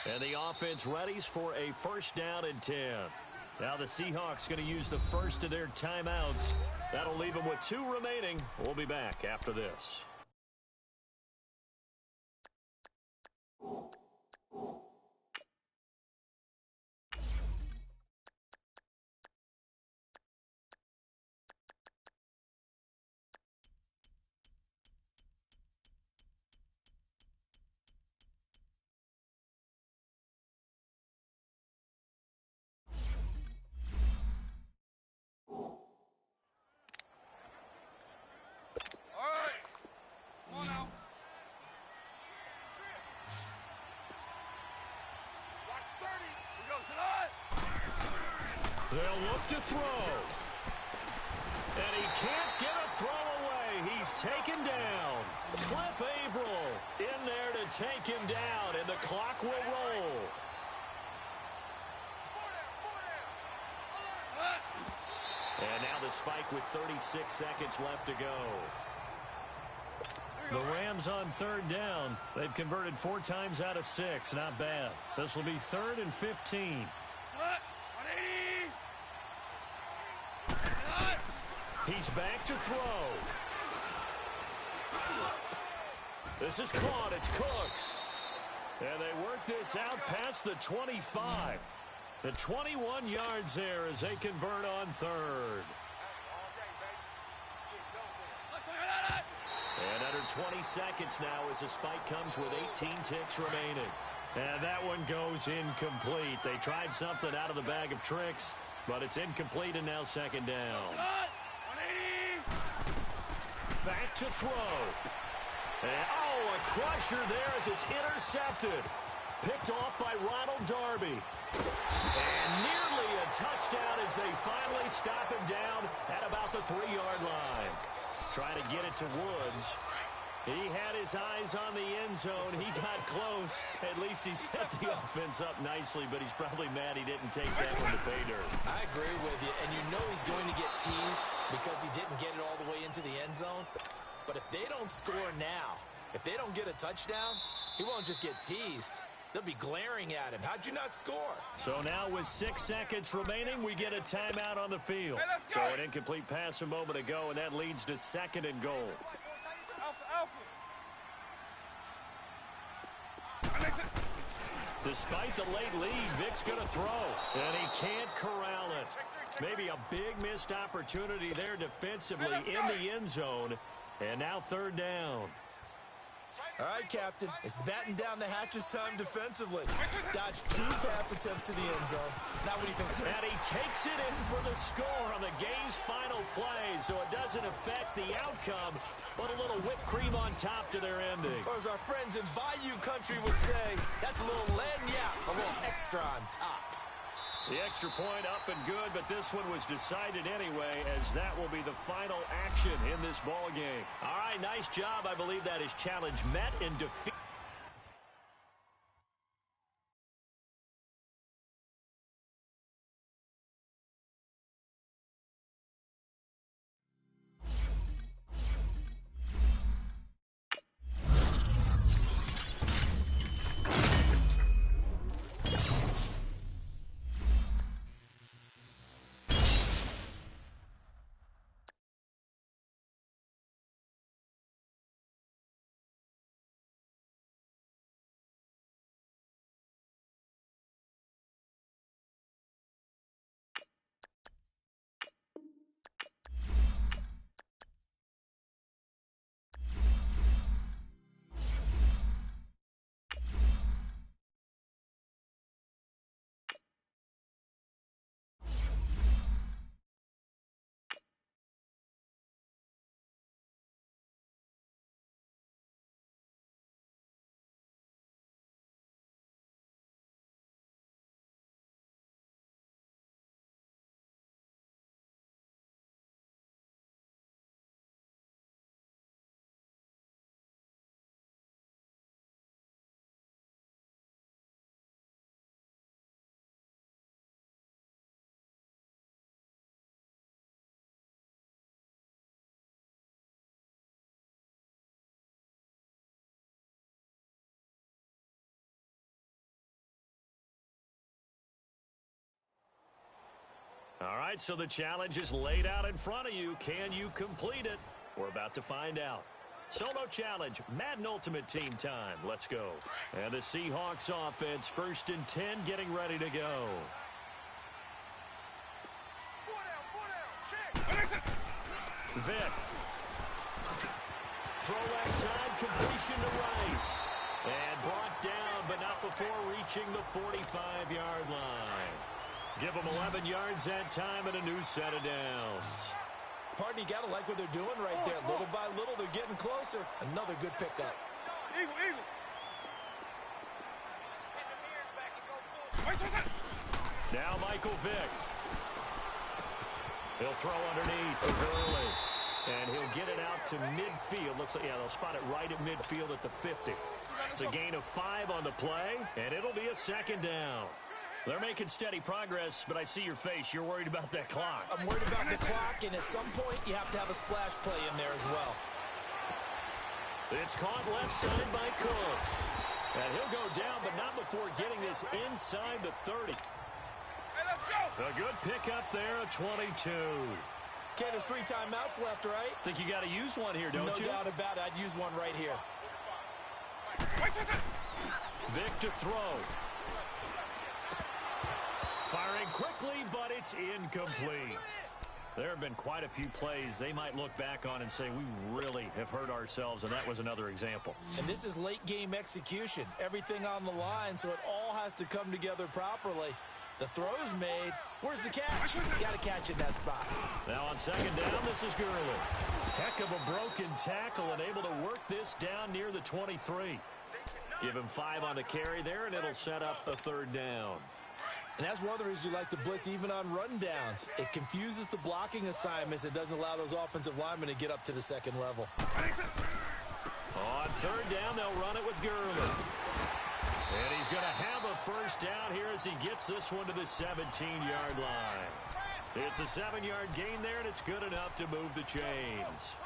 And the offense readies for a first down and 10. Now the Seahawks going to use the first of their timeouts. That'll leave them with 2 remaining. We'll be back after this. They'll look to throw. And he can't get a throw away. He's taken down. Cliff Averill in there to take him down, and the clock will roll. And now the spike with 36 seconds left to go. The Rams on third down. They've converted 4 times out of 6. Not bad. This will be 3rd and 15. He's back to throw. This is caught. It's Cooks. And they work this out past the 25. The 21 yards there as they convert on third. And under 20 seconds now as the spike comes with 18 ticks remaining. And that one goes incomplete. They tried something out of the bag of tricks, but it's incomplete and now second down. Back to throw. And, a crusher there as it's intercepted. Picked off by Ronald Darby. And nearly a touchdown as they finally stop him down at about the 3-yard line. Trying to get it to Woods. He had his eyes on the end zone. He got close. At least he set the offense up nicely, but he's probably mad he didn't take that one to pay dirt. I agree with you, and you know he's going to get teased because he didn't get it all the way into the end zone. But if they don't score now, if they don't get a touchdown, he won't just get teased. They'll be glaring at him. How'd you not score? So now with 6 seconds remaining, we get a timeout on the field. So an incomplete pass a moment ago, and that leads to 2nd and goal. Despite the late lead, Vic's going to throw, and he can't corral it. Maybe a big missed opportunity there defensively in the end zone, and now 3rd down. All right, Captain, it's batten down the hatches time defensively. Dodged 2 pass attempts to the end zone. Now what do you think? And he takes it in for the score on the game's final play, so it doesn't affect the outcome, but a little whipped cream on top to their ending. Or as our friends in Bayou Country would say, that's a little lagniappe, a little extra on top. The extra point up and good, but this one was decided anyway, as that will be the final action in this ball game. All right, nice job. I believe that is challenge met and defeat. All right, so the challenge is laid out in front of you. Can you complete it? We're about to find out. Solo challenge, Madden Ultimate Team time. Let's go. And the Seahawks offense, 1st and 10, getting ready to go. Vic. Throw left side, completion to Rice. And brought down, but not before reaching the 45-yard line. Give them 11 yards that time and a new set of downs. Pardon, you got to like what they're doing right there. Little by little, they're getting closer. Another good pickup. Now Michael Vick. He'll throw underneath for Gurley. And he'll get it out to midfield. Looks like, yeah, they'll spot it right at midfield at the 50. It's a gain of 5 on the play, and it'll be a 2nd down. They're making steady progress, but I see your face. You're worried about that clock. I'm worried about the clock, and at some point, you have to have a splash play in there as well. It's caught left side by Cooks. And he'll go down, but not before getting this inside the 30. A good pickup there, a 22. Okay, there's 3 timeouts left, right? Think you got to use one here, don't you? No doubt about it. I'd use one right here. Vic to throw. Firing quickly, but it's incomplete. There have been quite a few plays they might look back on and say, we really have hurt ourselves, and that was another example. And this is late-game execution. Everything on the line, so it all has to come together properly. The throw's made. Where's the catch? Got to catch in that spot. Now on 2nd down, this is Gurley. Heck of a broken tackle and able to work this down near the 23. Give him 5 on the carry there, and it'll set up a 3rd down. And that's one of the reasons you like to blitz even on rundowns. It confuses the blocking assignments. It doesn't allow those offensive linemen to get up to the 2nd level. On 3rd down, they'll run it with Gurley. And he's going to have a 1st down here as he gets this one to the 17-yard line. It's a 7-yard gain there, and it's good enough to move the chains.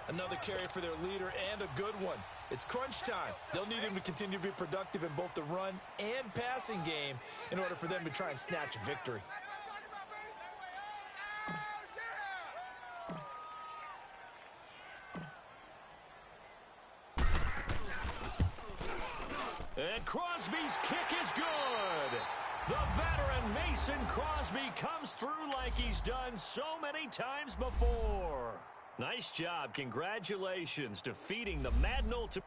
Another carry for their leader, and a good one. It's crunch time. They'll need him to continue to be productive in both the run and passing game in order for them to try and snatch a victory. And Crosby's kick is good. The veteran Mason Crosby comes through like he's done so many times before. Nice job. Congratulations, defeating the Madden Ultimate.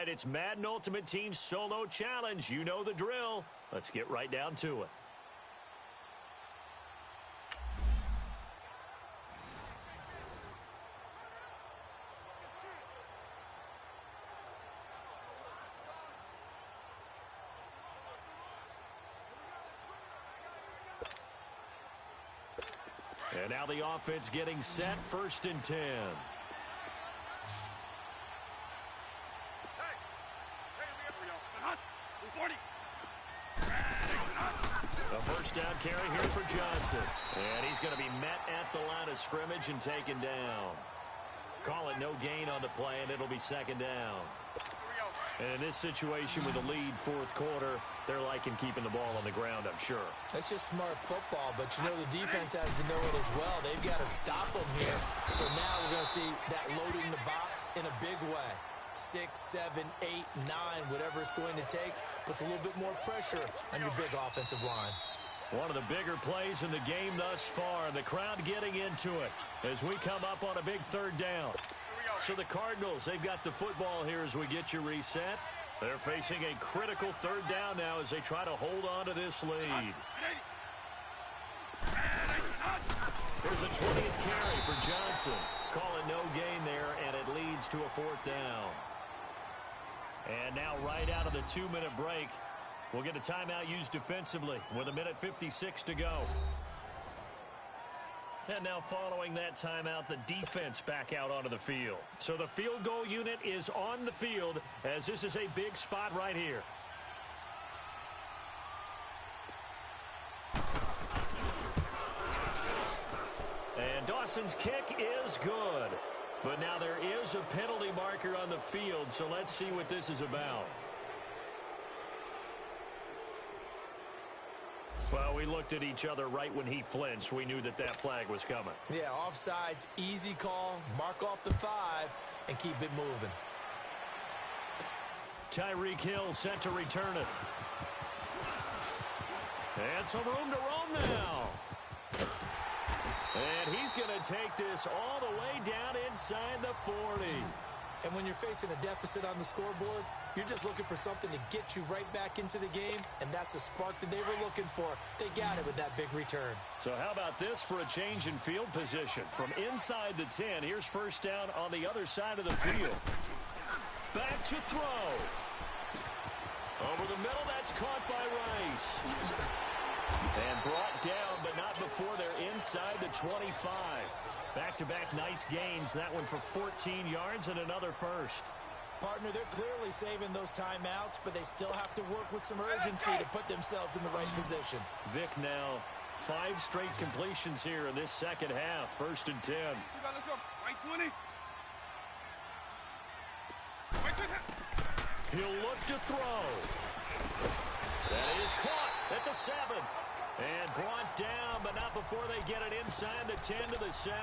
right, it's Madden Ultimate Team Solo Challenge. You know the drill. Let's get right down to it. And now the offense getting set, 1st and 10. A first down carry here for Johnson. And he's going to be met at the line of scrimmage and taken down. Call it no gain on the play, and it'll be 2nd down. And in this situation with a lead 4th quarter, they're liking keeping the ball on the ground, I'm sure. That's just smart football, but you know the defense has to know it as well. They've got to stop them here. So now we're going to see that loading the box in a big way. 6, 7, 8, 9, whatever it's going to take, puts a little bit more pressure on your big offensive line. One of the bigger plays in the game thus far. The crowd getting into it as we come up on a big 3rd down. So the Cardinals, they've got the football here as we get you reset. They're facing a critical 3rd down now as they try to hold on to this lead. Here's a 20th carry for Johnson. Call it no gain there, and it leads to a 4th down. And now right out of the 2-minute break, we'll get a timeout used defensively with 1:56 to go. And now following that timeout, the defense back out onto the field. So the field goal unit is on the field as this is a big spot right here. And Dawson's kick is good. But now there is a penalty marker on the field, so let's see what this is about. Well, we looked at each other right when he flinched. We knew that that flag was coming. Yeah, offsides, easy call, mark off the 5, and keep it moving. Tyreek Hill set to return it. And some room to roam now. And he's going to take this all the way down inside the 40. And when you're facing a deficit on the scoreboard, you're just looking for something to get you right back into the game, and that's the spark that they were looking for. They got it with that big return. So how about this for a change in field position? From inside the 10, here's 1st down on the other side of the field. Back to throw. Over the middle, that's caught by Rice. And brought down, but not before they're inside the 25. Back-to-back nice gains. That one for 14 yards and another first. Partner, they're clearly saving those timeouts, but they still have to work with some urgency to put themselves in the right position. Vic now 5 straight completions here in this 2nd half. 1st and 10. He'll look to throw. That is caught at the 7. And brought down, but not before they get it inside the 10 to the 7.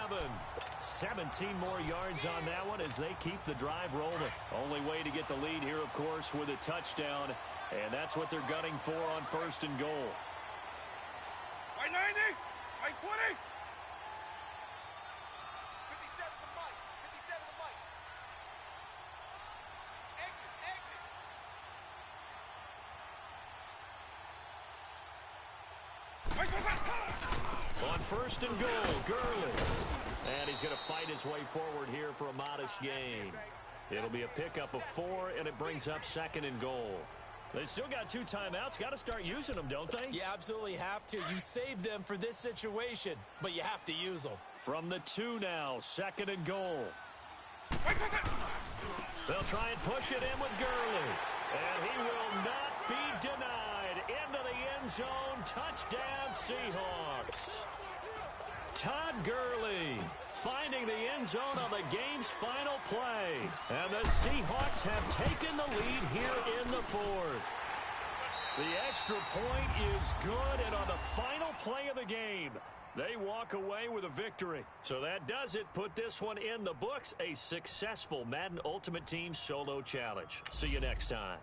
17 more yards on that one as they keep the drive rolling. Only way to get the lead here, of course, with a touchdown. And that's what they're gunning for on 1st and goal. Right 90, right 20. 57 the mic, 57 the mic. Exit, exit. On 1st and goal, Gurley. And he's going to fight his way forward here for a modest gain. It'll be a pickup of 4, and it brings up 2nd and goal. They still got 2 timeouts. Got to start using them, don't they? You absolutely have to. You save them for this situation, but you have to use them. From the 2 now, 2nd and goal. They'll try and push it in with Gurley. And he will not be denied. Into the end zone. Touchdown, Seahawks. Todd Gurley finding the end zone on the game's final play. And the Seahawks have taken the lead here in the 4th. The extra point is good, and on the final play of the game, they walk away with a victory. So that does it. Put this one in the books. A successful Madden Ultimate Team Solo Challenge. See you next time.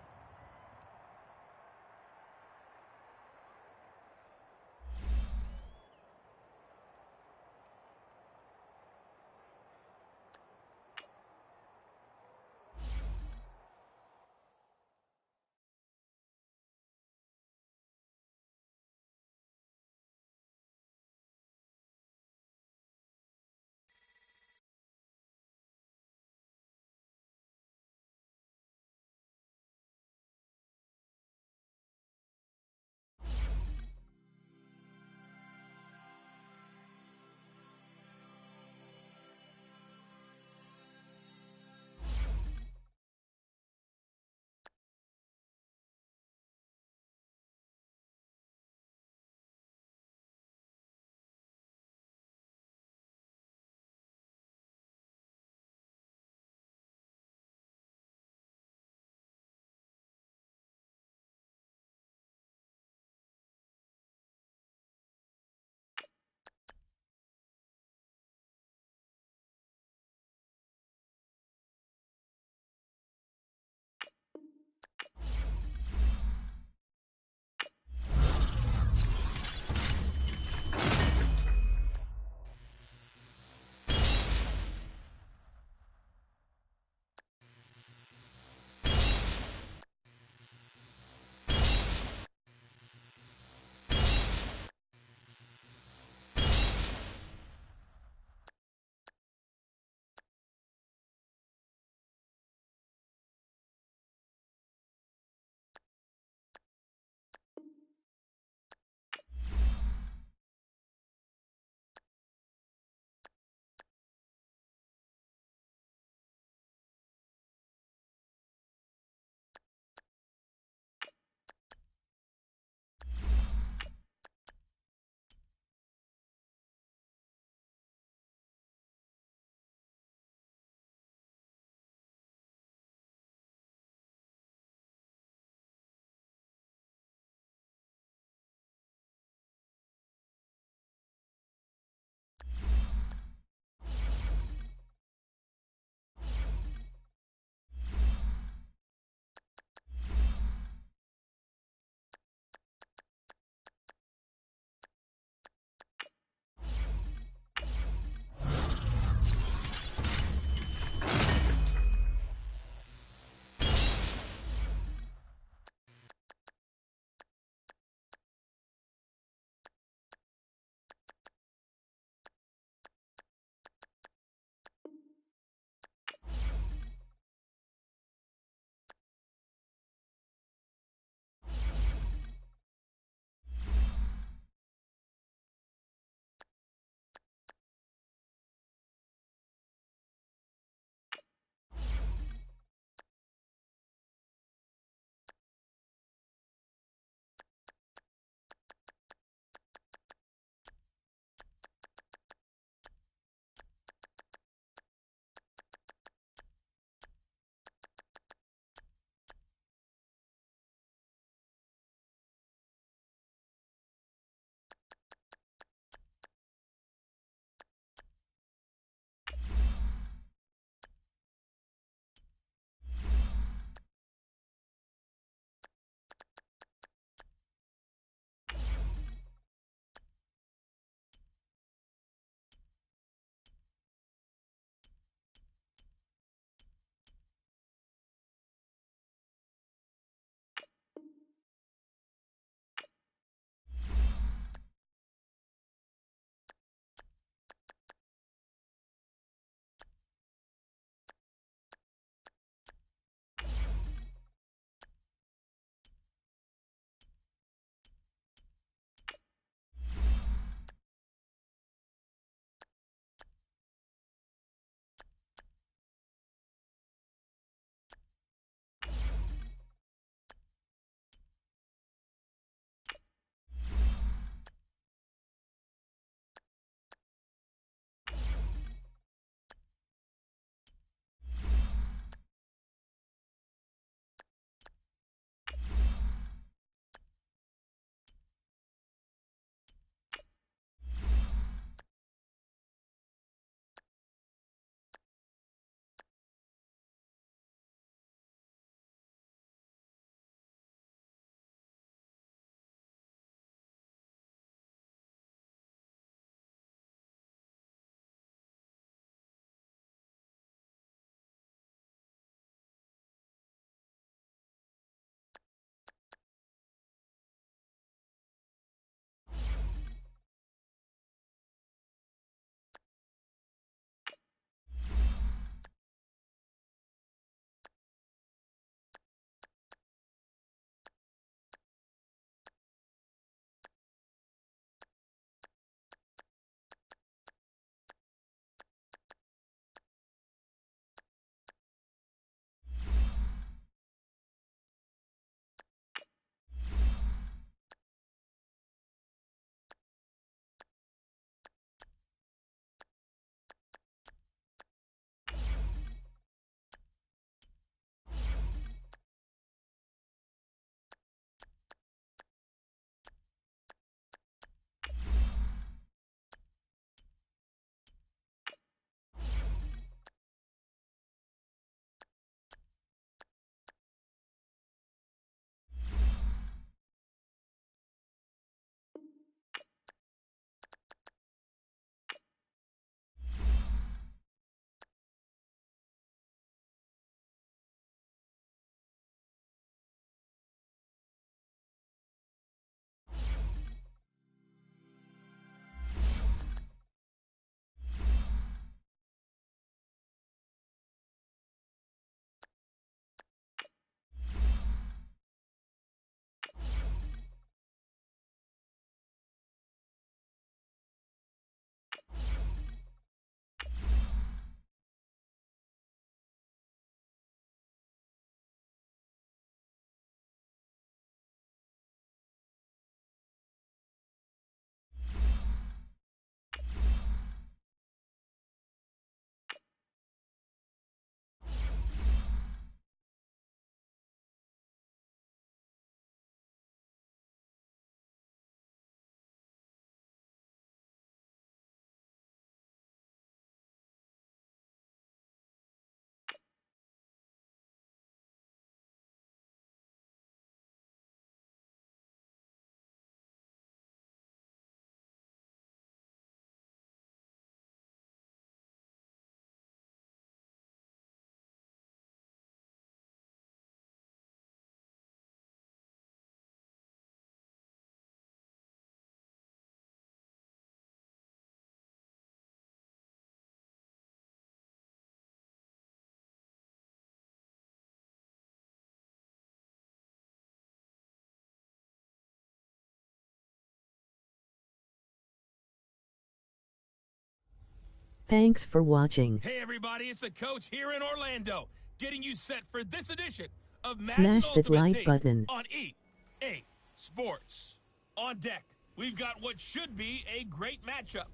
Thanks for watching. Hey everybody, it's the coach here in Orlando, getting you set for this edition of Madden Smash that Ultimate like Team button. on EA Sports. On deck, we've got what should be a great matchup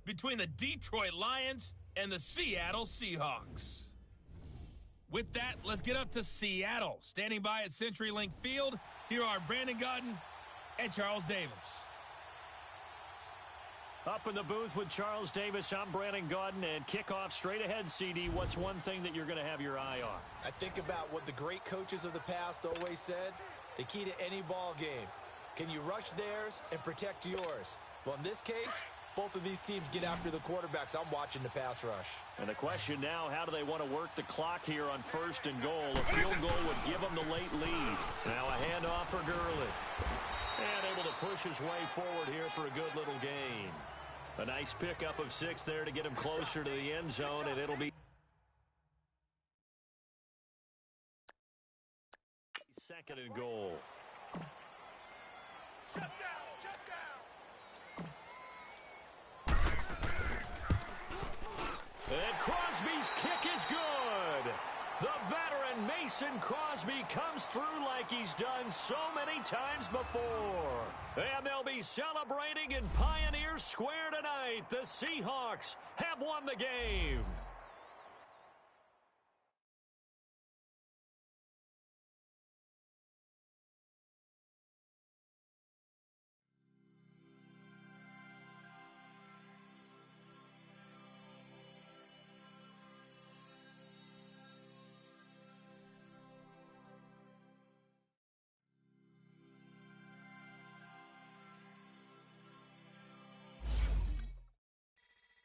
between the Detroit Lions and the Seattle Seahawks. With that, let's get up to Seattle. Standing by at CenturyLink Field, here are Brandon Gaudin and Charles Davis. Up in the booth with Charles Davis, I'm Brandon Gaudin, and kickoff straight ahead, CD. What's one thing that you're going to have your eye on? I think about what the great coaches of the past always said. The key to any ball game. Can you rush theirs and protect yours? Well, in this case, both of these teams get after the quarterbacks. I'm watching the pass rush. And the question now, how do they want to work the clock here on 1st and goal? A field goal would give them the late lead. Now a handoff for Gurley. And able to push his way forward here for a good little gain. A nice pickup of 6 there to get him closer to the end zone, and it'll be 2nd and goal. Shut down, shut down. And Crosby's kick is good. The veteran Mason Crosby comes through like he's done so many times before. And they'll be celebrating in Pioneer Square tonight. The Seahawks have won the game.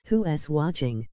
Who's watching?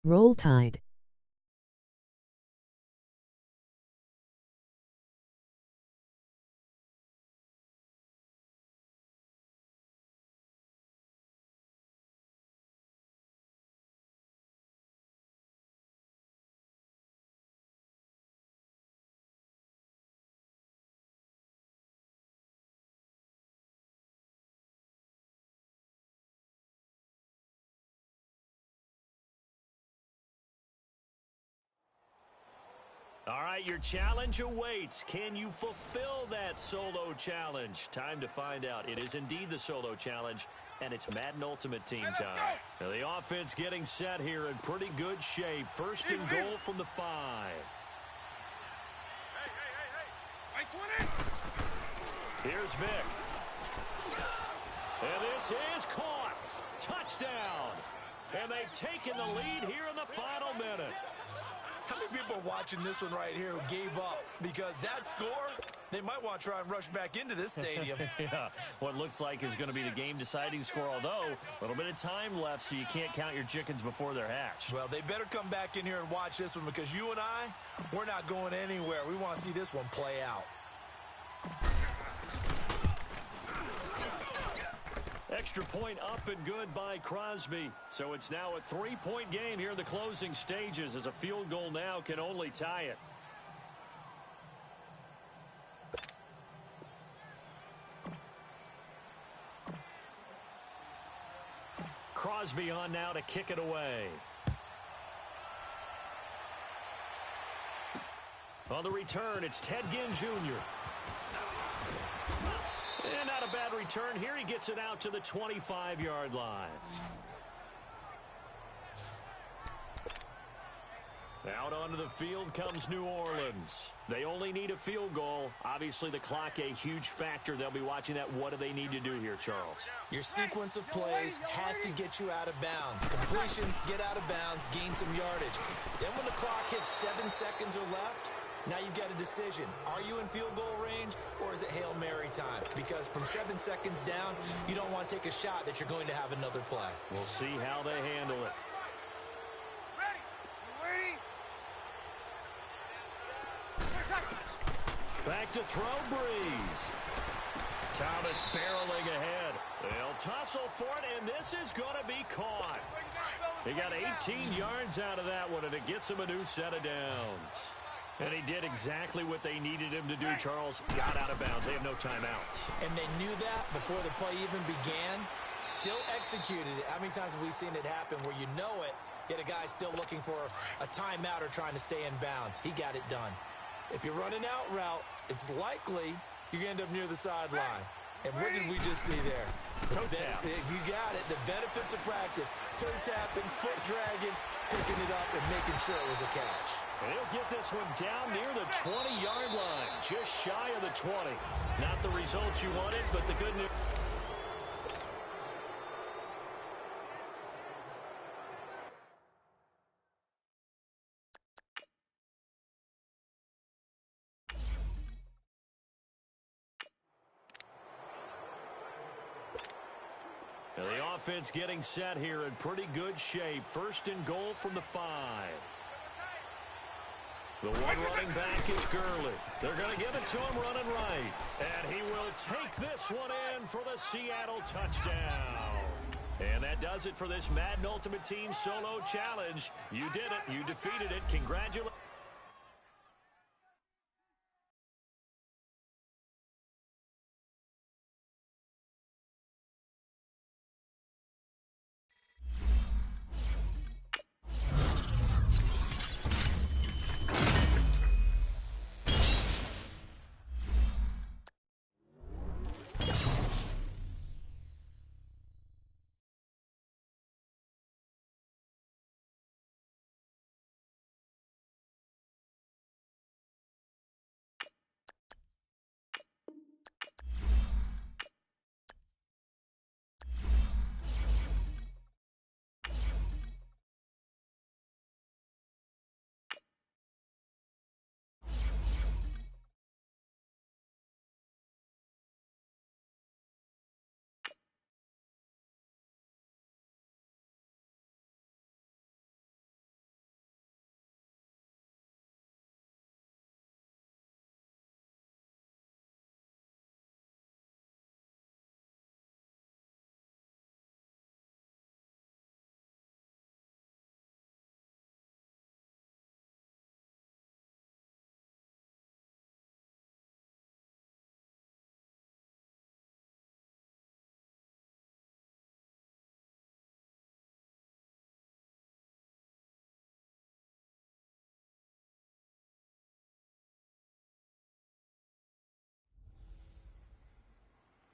Roll Tide. All right, your challenge awaits. Can you fulfill that solo challenge? Time to find out. It is indeed the solo challenge, and it's Madden Ultimate Team time. Now, the offense getting set here in pretty good shape. 1st and goal from the 5. Hey. Right 20. Here's Vic. And this is caught. Touchdown. And they've taken the lead here in the final minute. How many people are watching this one right here who gave up? Because that score, they might want to try and rush back into this stadium. Yeah, what looks like is going to be the game-deciding score, although a little bit of time left, so you can't count your chickens before they're hatched. Well, they better come back in here and watch this one because you and I, we're not going anywhere. We want to see this one play out. Extra point up and good by Crosby. So it's now a 3-point game here in the closing stages, as a field goal now can only tie it. Crosby on now to kick it away. On the return, it's Ted Ginn Jr. And not a bad return here. He gets it out to the 25-yard line. Out onto the field comes New Orleans. They only need a field goal. Obviously, the clock a huge factor. They'll be watching that. What do they need to do here, Charles? Your sequence of plays has to get you out of bounds. Completions, get out of bounds, gain some yardage. Then when the clock hits 7 seconds or left, Now you've got a decision. Are you in field goal range, or is it Hail Mary time? Because from 7 seconds down, you don't want to take a shot that you're going to have another play. We'll see how they handle it. Back to throw, Breeze. Thomas barreling ahead. They'll tussle for it, and this is going to be caught. He got 18 yards out of that one, and it gets him a new set of downs. And he did exactly what they needed him to do, Charles. Got out of bounds. They have no timeouts. And they knew that before the play even began. Still executed it. How many times have we seen it happen where you know it, yet a guy's still looking for a timeout or trying to stay in bounds? He got it done. If you're running out route, it's likely you're going to end up near the sideline. And what did we just see there? Toe tap. You got it. The benefits of practice. Toe tapping, foot dragging, picking it up, and making sure it was a catch. And he'll get this one down near the 20-yard line, just shy of the 20. Not the results you wanted, but the good news. Now the offense getting set here in pretty good shape. First and goal from the 5. The one running back is Gurley. They're going to give it to him running right. And he will take this one in for the Seattle touchdown. And that does it for this Madden Ultimate Team Solo Challenge. You did it. You defeated it. Congratulations.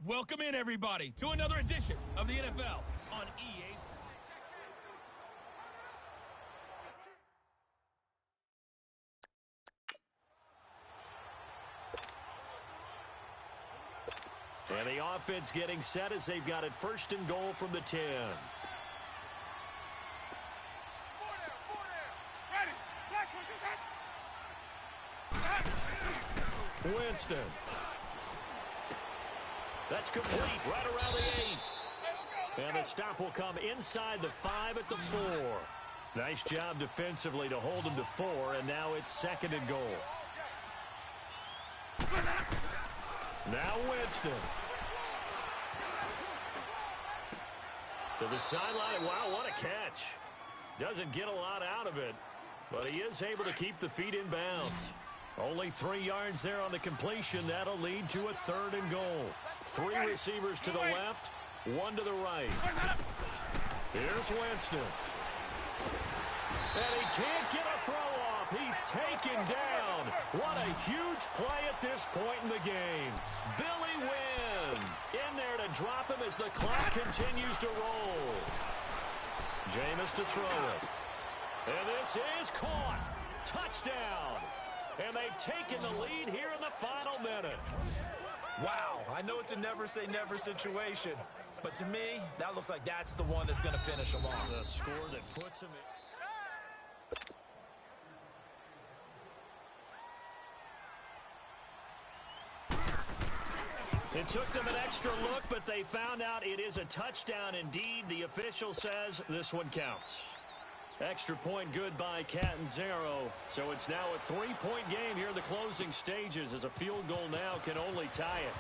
Welcome in, everybody, to another edition of the NFL on EA. And the offense getting set as they've got it first and goal from the 10. Winston. That's complete right around the 8. And the stop will come inside the 5 at the 4. Nice job defensively to hold him to 4, and now it's second and goal. Now Winston. To the sideline. Wow, what a catch. Doesn't get a lot out of it, but he is able to keep the feet in bounds. Only 3 yards there on the completion. That'll lead to a third and goal. 3 receivers to the left, 1 to the right. Here's Winston. And he can't get a throw off. He's taken down. What a huge play at this point in the game. Billy Wynn in there to drop him as the clock continues to roll. Jameis to throw it. And this is caught. Touchdown. And they've taken the lead here in the final minute. Wow, I know it's a never-say-never situation, but to me, that looks like that's the one that's going to finish them off. The score that puts them in. It took them an extra look, but they found out it is a touchdown indeed. The official says this one counts. Extra point good by Catanzaro. So it's now a 3-point game here in the closing stages, as a field goal now can only tie it.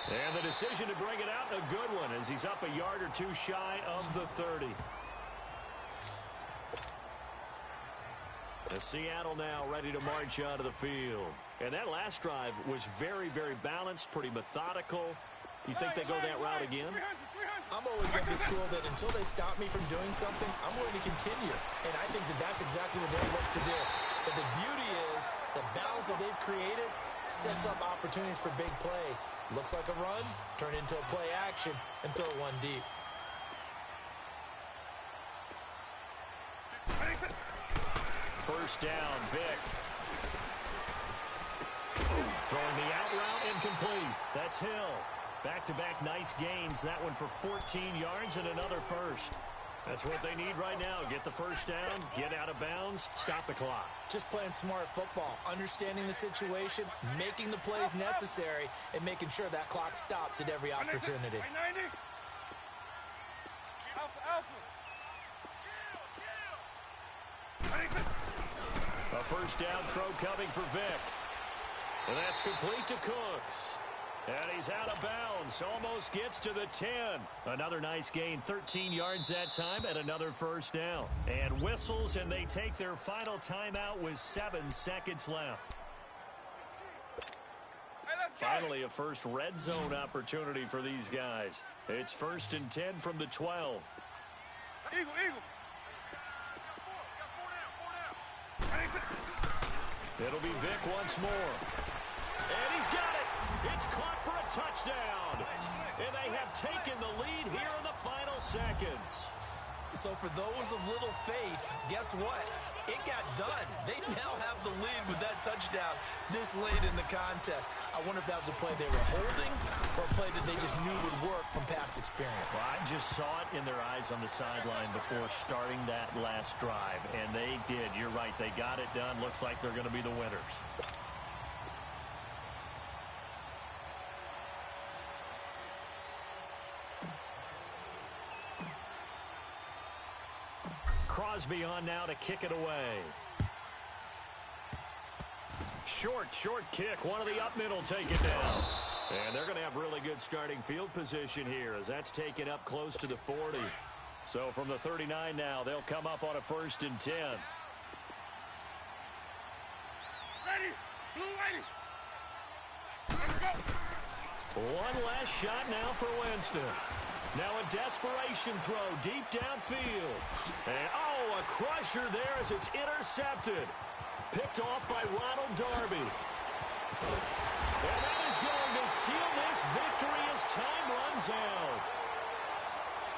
And the decision to bring it out, a good one, as he's up a yard or two shy of the 30. As Seattle now ready to march onto the field. And that last drive was very, very balanced, pretty methodical. You think they go that route again? I'm always of the school that until they stop me from doing something, I'm going to continue. And I think that that's exactly what they look to do. But the beauty is the balance that they've created sets up opportunities for big plays. Looks like a run, turn into a play action, and throw one deep. First down, Vic. Throwing the out route incomplete. That's Hill. Back-to-back nice gains. That one for 14 yards and another first. That's what they need right now. Get the first down, get out of bounds, stop the clock. Just playing smart football, understanding the situation, making the plays necessary, and making sure that clock stops at every opportunity. A first down throw coming for Vic. And that's complete to Cooks. And he's out of bounds. Almost gets to the 10. Another nice gain. 13 yards that time and another first down. And whistles, and they take their final timeout with 7 seconds left. Finally, a first red zone opportunity for these guys. It's 1st and 10 from the 12. Eagle. It'll be Vic once more. And he's got it. It's caught for a touchdown. And they have taken the lead here in the final seconds. So for those of little faith, guess what? It got done. They now have the lead with that touchdown this late in the contest. I wonder if that was a play they were holding or a play that they just knew would work from past experience. Well, I just saw it in their eyes on the sideline before starting that last drive, and they did. You're right. They got it done. Looks like they're going to be the winners. Crosby on now to kick it away. Short kick. One of the up middle take it down. And they're going to have really good starting field position here, as that's taken up close to the 40. So from the 39 now, they'll come up on a 1st and 10. Ready. Blue ready. Let's go. One last shot now for Winston. Now a desperation throw deep downfield. And, a crusher there as it's intercepted. Picked off by Ronald Darby. And that is going to seal this victory as time runs out.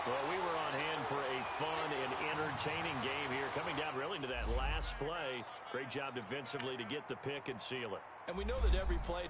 Well, we were on hand for a fun and entertaining game here, coming down really to that last play. Great job defensively to get the pick and seal it. And we know that every play...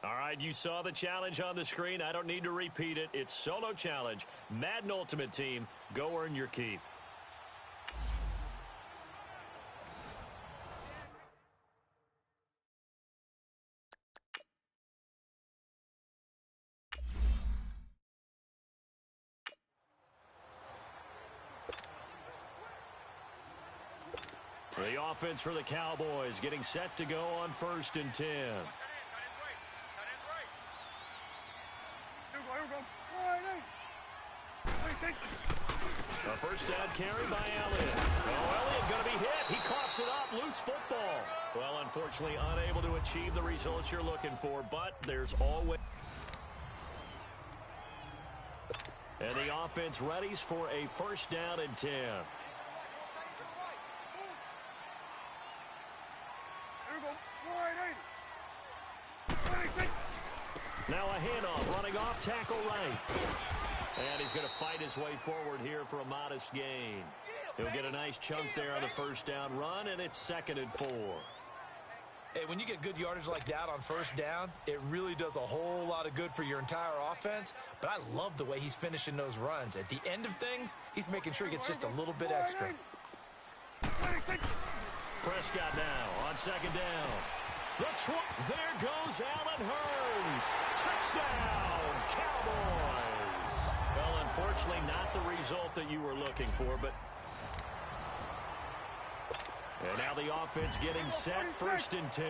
All right, you saw the challenge on the screen. I don't need to repeat it. It's solo challenge. Madden Ultimate Team. Go earn your keep. The offense for the Cowboys getting set to go on 1st and 10. A first down carry by Elliott. Oh, Elliott going to be hit. He coughs it up. Loose football. Well, unfortunately, unable to achieve the results you're looking for, but there's always... And the offense readies for a first down and 10. Now a handoff, running off, tackle right. And he's going to fight his way forward here for a modest gain. He'll get a nice chunk there on the first down run, and it's 2nd and 4. Hey, when you get good yardage like that on first down, it really does a whole lot of good for your entire offense. But I love the way he's finishing those runs. At the end of things, he's making sure he gets just a little bit extra. Prescott now on 2nd down. There goes Allen Hurns. Touchdown, Cowboys. Well, unfortunately, not the result that you were looking for, but... And now the offense getting set, 1st and 10.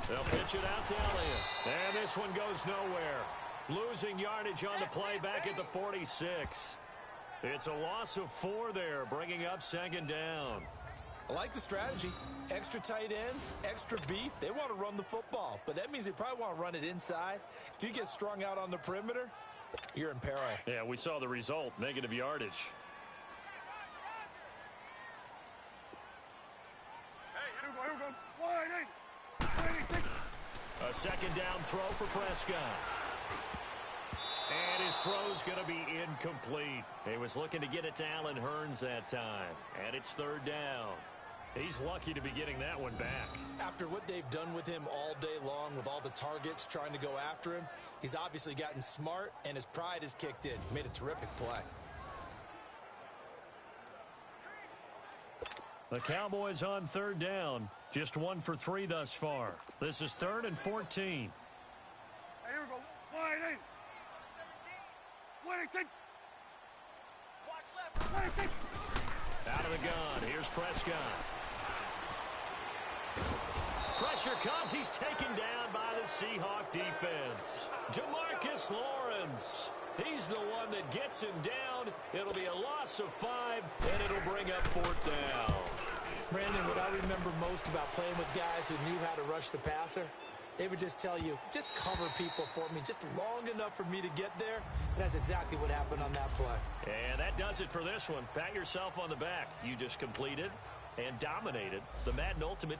They'll pitch it out to Elliott. And this one goes nowhere. Losing yardage on the play back at the 46. It's a loss of 4 there, bringing up 2nd down. I like the strategy. Extra tight ends, extra beef. They want to run the football, but that means they probably want to run it inside. If you get strung out on the perimeter, you're in peril. Yeah, we saw the result, negative yardage. A 2nd down throw for Prescott. And his throw's going to be incomplete. He was looking to get it to Allen Hurns that time. And it's 3rd down. He's lucky to be getting that one back. After what they've done with him all day long, with all the targets trying to go after him, he's obviously gotten smart, and his pride has kicked in. Made a terrific play. The Cowboys on 3rd down. Just 1 for 3 thus far. This is 3rd and 14. Here we go. Wide eight. Out of the gun. Here's Prescott. Pressure comes. He's taken down by the Seahawk defense. Jamarcus Lawrence. He's the one that gets him down. It'll be a loss of 5, and it'll bring up 4th down. Brandon, what I remember most about playing with guys who knew how to rush the passer, they would just tell you, just cover people for me, just long enough for me to get there. And that's exactly what happened on that play. And that does it for this one. Pat yourself on the back. You just completed and dominated the Madden Ultimate.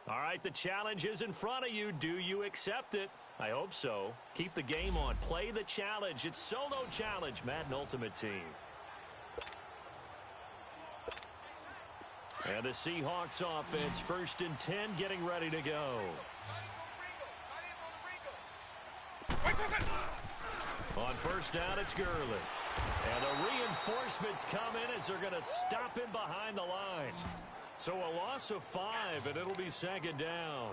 All right, the challenge is in front of you. Do you accept it? I hope so. Keep the game on. Play the challenge. It's solo challenge, Madden Ultimate Team. And the Seahawks offense, 1st and 10, getting ready to go. On 1st down, it's Gurley. And the reinforcements come in as they're going to stop him behind the line. So a loss of 5, and it'll be second down.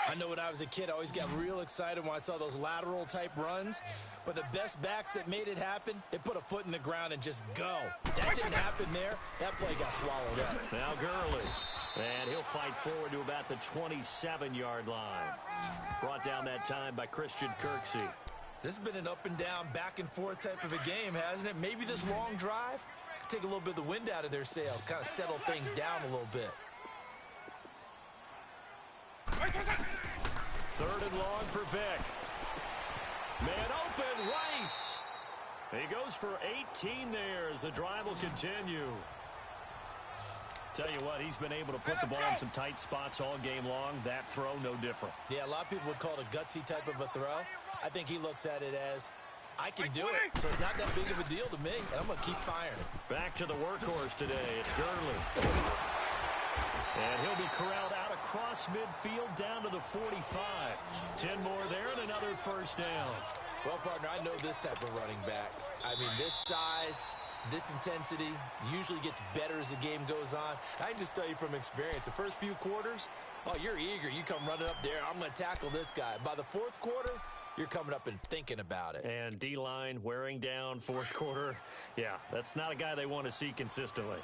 I know when I was a kid, I always got real excited when I saw those lateral-type runs. But the best backs that made it happen, they put a foot in the ground and just go. That didn't happen there. That play got swallowed up. Now Gurley. And he'll fight forward to about the 27-yard line. Brought down that time by Christian Kirksey. This has been an up-and-down, back-and-forth type of a game, hasn't it? Maybe this long drive could take a little bit of the wind out of their sails, kind of settle things down a little bit. 3rd and long for Vick. Man open, Rice. He goes for 18 there as the drive will continue. Tell you what, he's been able to put the ball in some tight spots all game long. That throw, no different. Yeah, a lot of people would call it a gutsy type of a throw. I think he looks at it as, I can do it, so it's not that big of a deal to me, and I'm going to keep firing. Back to the workhorse today. It's Gurley. And he'll be corralled out across midfield down to the 45. 10 more there and another first down. Well, partner, I know this type of running back. I mean, this size, this intensity usually gets better as the game goes on. I can just tell you from experience, the first few quarters, oh, you're eager. You come running up there. I'm going to tackle this guy. By the 4th quarter, you're coming up and thinking about it. And D-line wearing down 4th quarter. Yeah, that's not a guy they want to see consistently.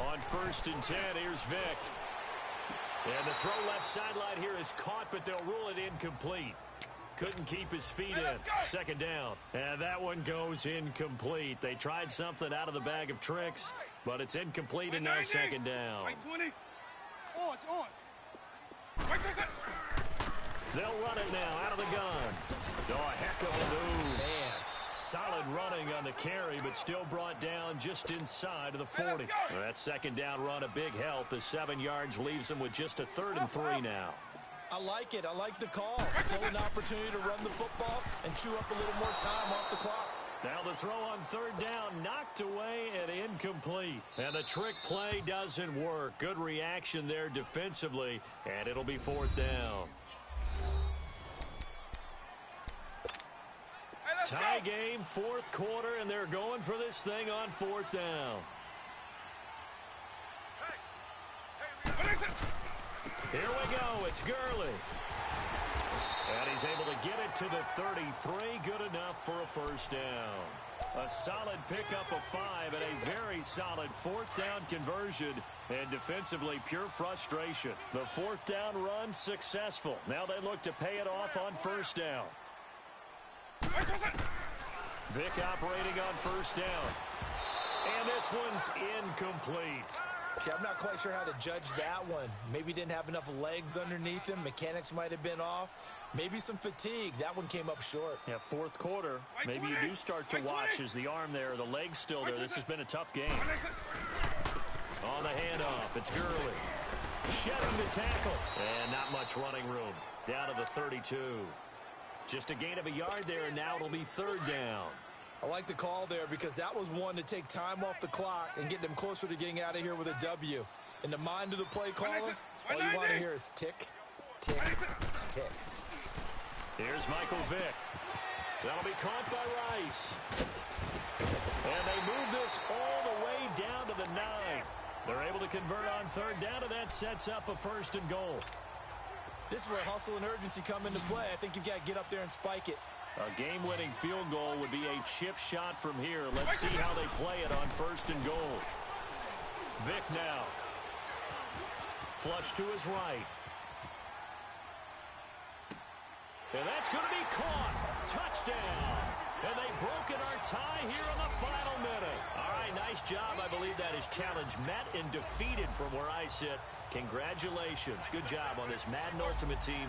On 1st and 10, here's Vick. And the throw left sideline here is caught, but they'll rule it incomplete. Couldn't keep his feet in. 2nd down. And that one goes incomplete. They tried something out of the bag of tricks, but it's incomplete and now 2nd down. They'll run it now out of the gun. Oh, a heck of a move. Man. Solid running on the carry, but still brought down just inside of the 40. That 2nd down run, a big help as 7 yards leaves them with just a 3rd and 3 now. I like it. I like the call. Still an opportunity to run the football and chew up a little more time off the clock. Now the throw on 3rd down, knocked away and incomplete. And the trick play doesn't work. Good reaction there defensively, and it'll be 4th down. Tie game, 4th quarter, and they're going for this thing on 4th down. Here we go. It's Gurley. And he's able to get it to the 33. Good enough for a first down. A solid pickup of 5 and a very solid 4th down conversion. And defensively, pure frustration. The 4th down run successful. Now they look to pay it off on 1st down. Vick operating on 1st down. And this one's incomplete. Okay, I'm not quite sure how to judge that one. Maybe didn't have enough legs underneath him. Mechanics might have been off. Maybe some fatigue. That one came up short. Yeah, 4th quarter. Maybe you do start to watch as the arm there, the leg's still there. This has been a tough game. On the handoff, it's Gurley. Shedding the tackle. And not much running room. Down to the 32. Just a gain of a yard there, and now it'll be 3rd down. I like the call there because that was one to take time off the clock and get them closer to getting out of here with a W. In the mind of the play caller, all you want to hear is tick, tick, tick. Here's Michael Vick. That'll be caught by Rice. And they move this all the way down to the 9. They're able to convert on 3rd down, and that sets up a 1st and goal. This is where hustle and urgency come into play. I think you've got to get up there and spike it. A game-winning field goal would be a chip shot from here. Let's see how they play it on 1st and goal. Vick now. Flush to his right. And that's going to be caught. Touchdown. And they've broken our tie here in the final minute. All right, nice job. I believe that is challenge met and defeated from where I sit. Congratulations. Good job on this Madden Ultimate Team.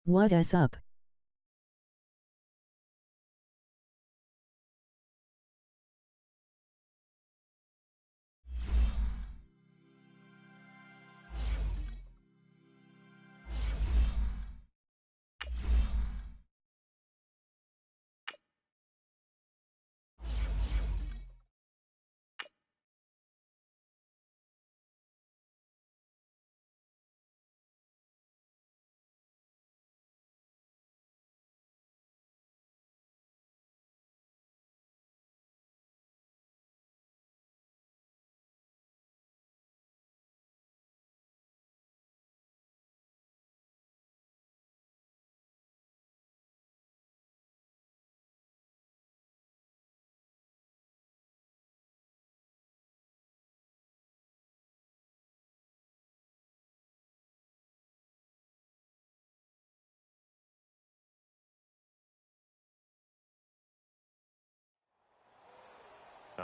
What up?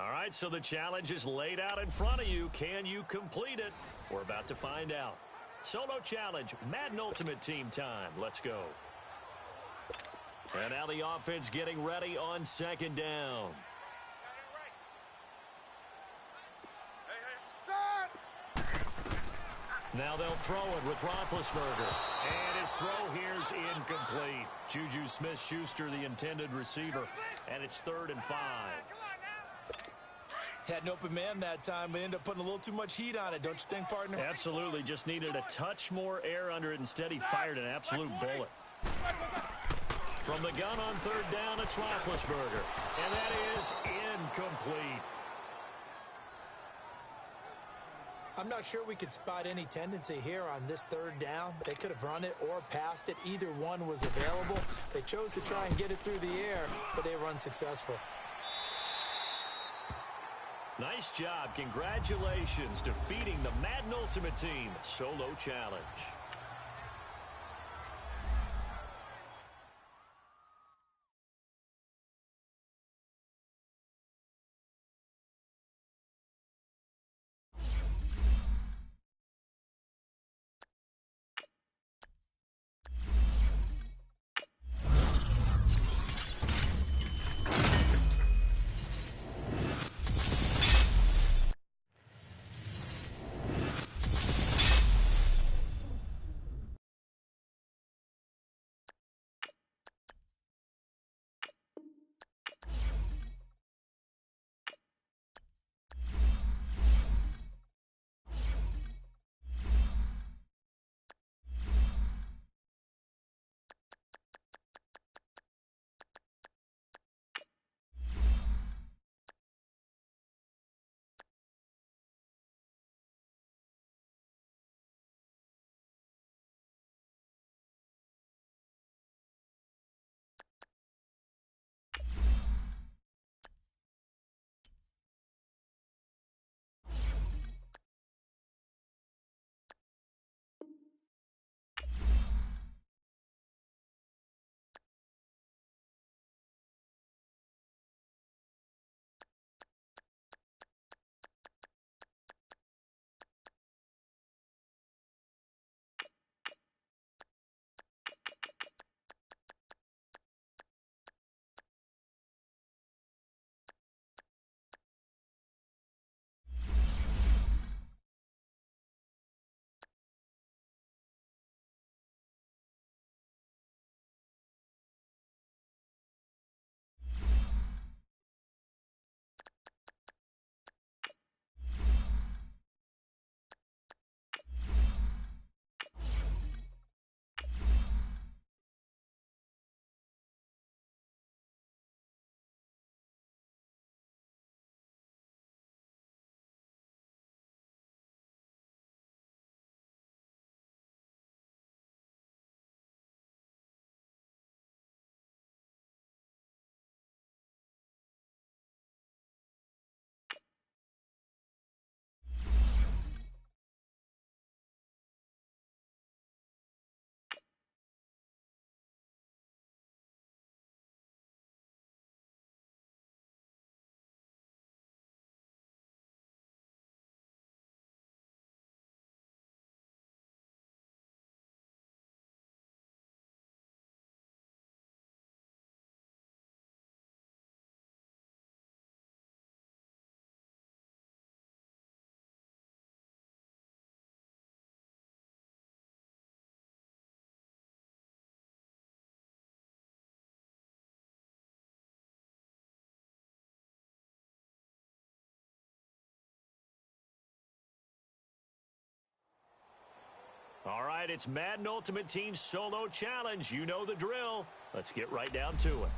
All right, so the challenge is laid out in front of you. Can you complete it? We're about to find out. Solo challenge, Madden Ultimate Team time. Let's go. And now the offense getting ready on second down. Now they'll throw it with Roethlisberger. And his throw here's incomplete. Juju Smith-Schuster, the intended receiver. And it's 3rd and 5. Had an open man that time, but ended up putting a little too much heat on it, don't you think, partner? Absolutely. Just needed a touch more air under it. Instead, he fired an absolute bullet. From the gun on 3rd down, it's Roethlisberger. And that is incomplete. I'm not sure we could spot any tendency here on this 3rd down. They could have run it or passed it. Either one was available. They chose to try and get it through the air, but they were unsuccessful. Nice job. Congratulations. Defeating the Madden Ultimate Team Solo Challenge. All right, it's Madden Ultimate Team Solo Challenge. You know the drill. Let's get right down to it.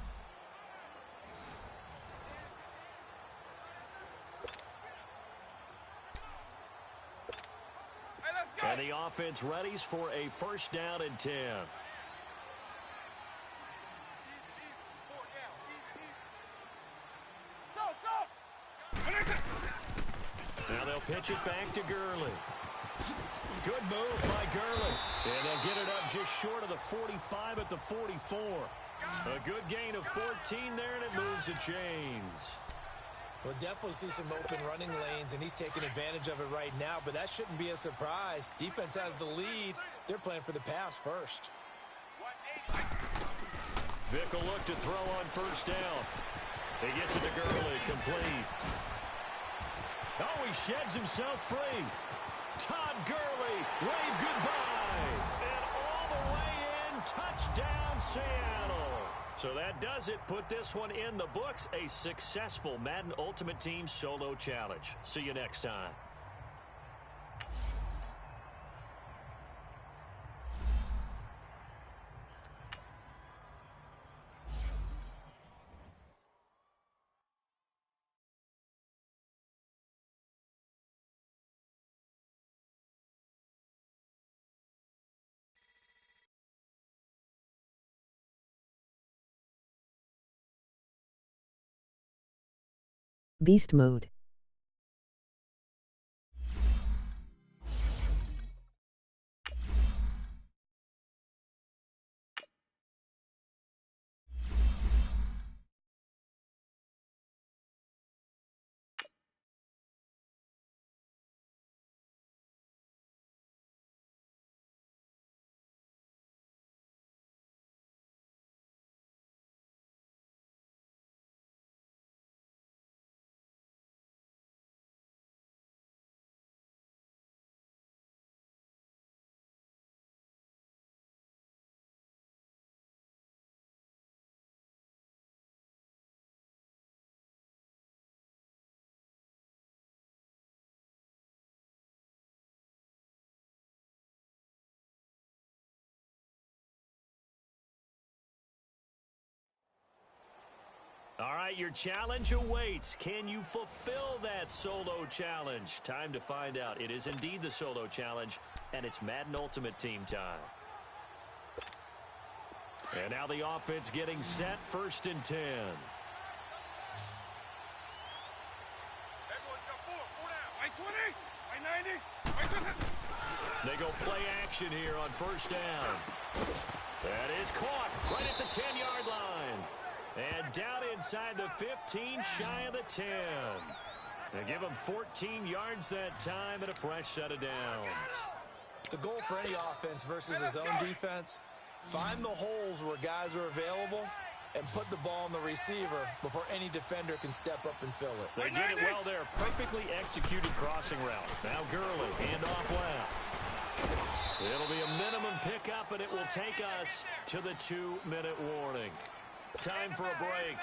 And the offense readies for a 1st down and 10. Now they'll pitch it back to Gurley. Good move by Gurley. And they'll get it up just short of the 45 at the 44. A good gain of 14 there, and it moves the chains. We'll definitely see some open running lanes, and he's taking advantage of it right now, but that shouldn't be a surprise. Defense has the lead. They're playing for the pass first. Vick will look to throw on first down. He gets it to Gurley, complete. Oh, he sheds himself free. Todd Gurley, wave goodbye. And all the way in, touchdown Seattle. So that does it. Put this one in the books. A successful Madden Ultimate Team solo challenge. See you next time. Beast mode. All right, your challenge awaits. Can you fulfill that solo challenge? Time to find out. It is indeed the solo challenge, and it's Madden Ultimate Team time. And now the offense getting set, 1st and 10. They go play action here on 1st down. That is caught right at the 10-yard line. And down inside the 15, shy of the 10. They give him 14 yards that time and a fresh set of downs. The goal for any offense versus his own defense, find the holes where guys are available and put the ball on the receiver before any defender can step up and fill it. They did it well there. Perfectly executed crossing route. Now Gurley, handoff left. It'll be a minimum pickup, and it will take us to the 2-minute warning. Time for a break.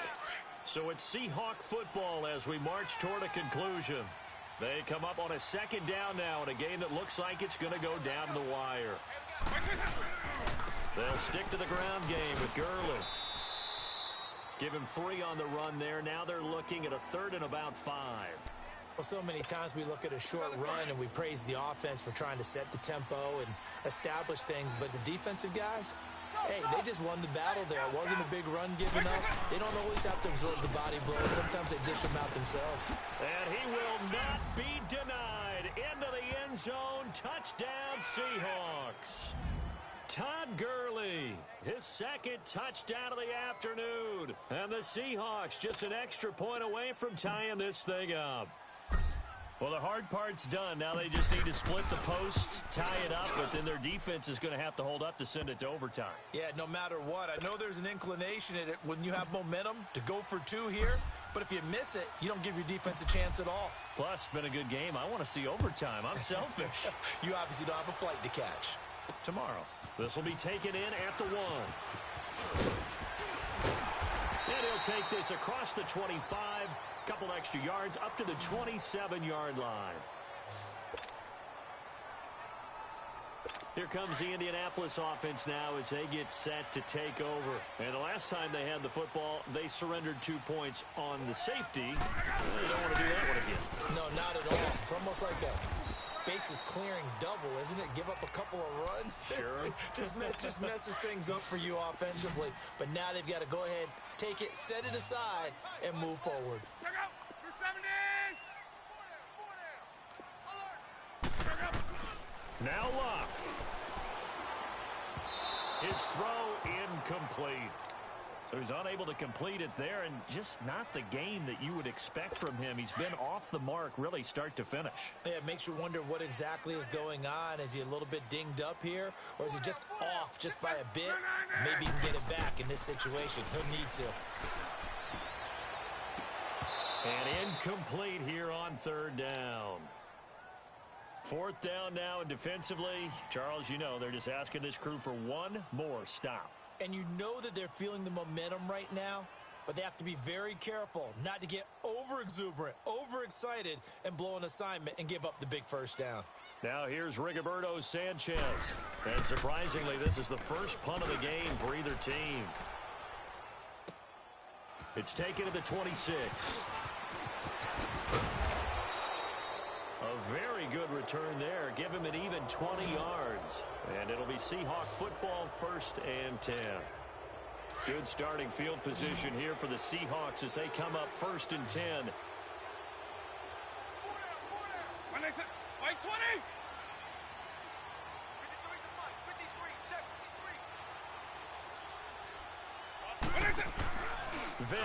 So it's Seahawk football as we march toward a conclusion. They come up on a 2nd down now in a game that looks like it's going to go down to the wire. They'll stick to the ground game with Gurley. Give him 3 on the run there. Now they're looking at a 3rd and about 5. Well, so many times we look at a short run and we praise the offense for trying to set the tempo and establish things, but the defensive guys, hey, they just won the battle there. It wasn't a big run given up. They don't always have to absorb the body blows. Sometimes they dish them out themselves. And he will not be denied. Into the end zone. Touchdown, Seahawks. Todd Gurley, his 2nd touchdown of the afternoon. And the Seahawks just an extra point away from tying this thing up. Well, the hard part's done. Now they just need to split the post, tie it up, but then their defense is going to have to hold up to send it to overtime. Yeah, no matter what. I know there's an inclination in it when you have momentum to go for 2 here, but if you miss it, you don't give your defense a chance at all. Plus, it's been a good game. I want to see overtime. I'm selfish. You obviously don't have a flight to catch. Tomorrow. This will be taken in at the 1. And he'll take this across the 25. Couple extra yards up to the 27-yard line. Here comes the Indianapolis offense now as they get set to take over. And the last time they had the football, they surrendered 2 points on the safety. They don't want to do that one again. No, not at all. It's almost like a bases clearing double, isn't it? Give up a couple of runs. Sure. just messes things up for you offensively. But now they've got to go ahead, take it, set it aside, and move forward. Now Luck. His throw incomplete. So he's unable to complete it there, and just not the game that you would expect from him. He's been off the mark really start to finish. Yeah, it makes you wonder what exactly is going on. Is he a little bit dinged up here, or is he just off just by a bit? Maybe he can get it back in this situation. He'll need to. And incomplete here on third down. Fourth down now, and defensively, Charles, you know, they're just asking this crew for one more stop. And you know that they're feeling the momentum right now, but they have to be very careful not to get over-exuberant, overexcited, and blow an assignment and give up the big first down. Now here's Rigoberto Sanchez. And surprisingly, this is the first punt of the game for either team. It's taken to the 26. A very good return there. Give him an even 20 yards. And it'll be Seahawk football, 1st and 10. Good starting field position here for the Seahawks as they come up 1st and 10. White 20. Vic.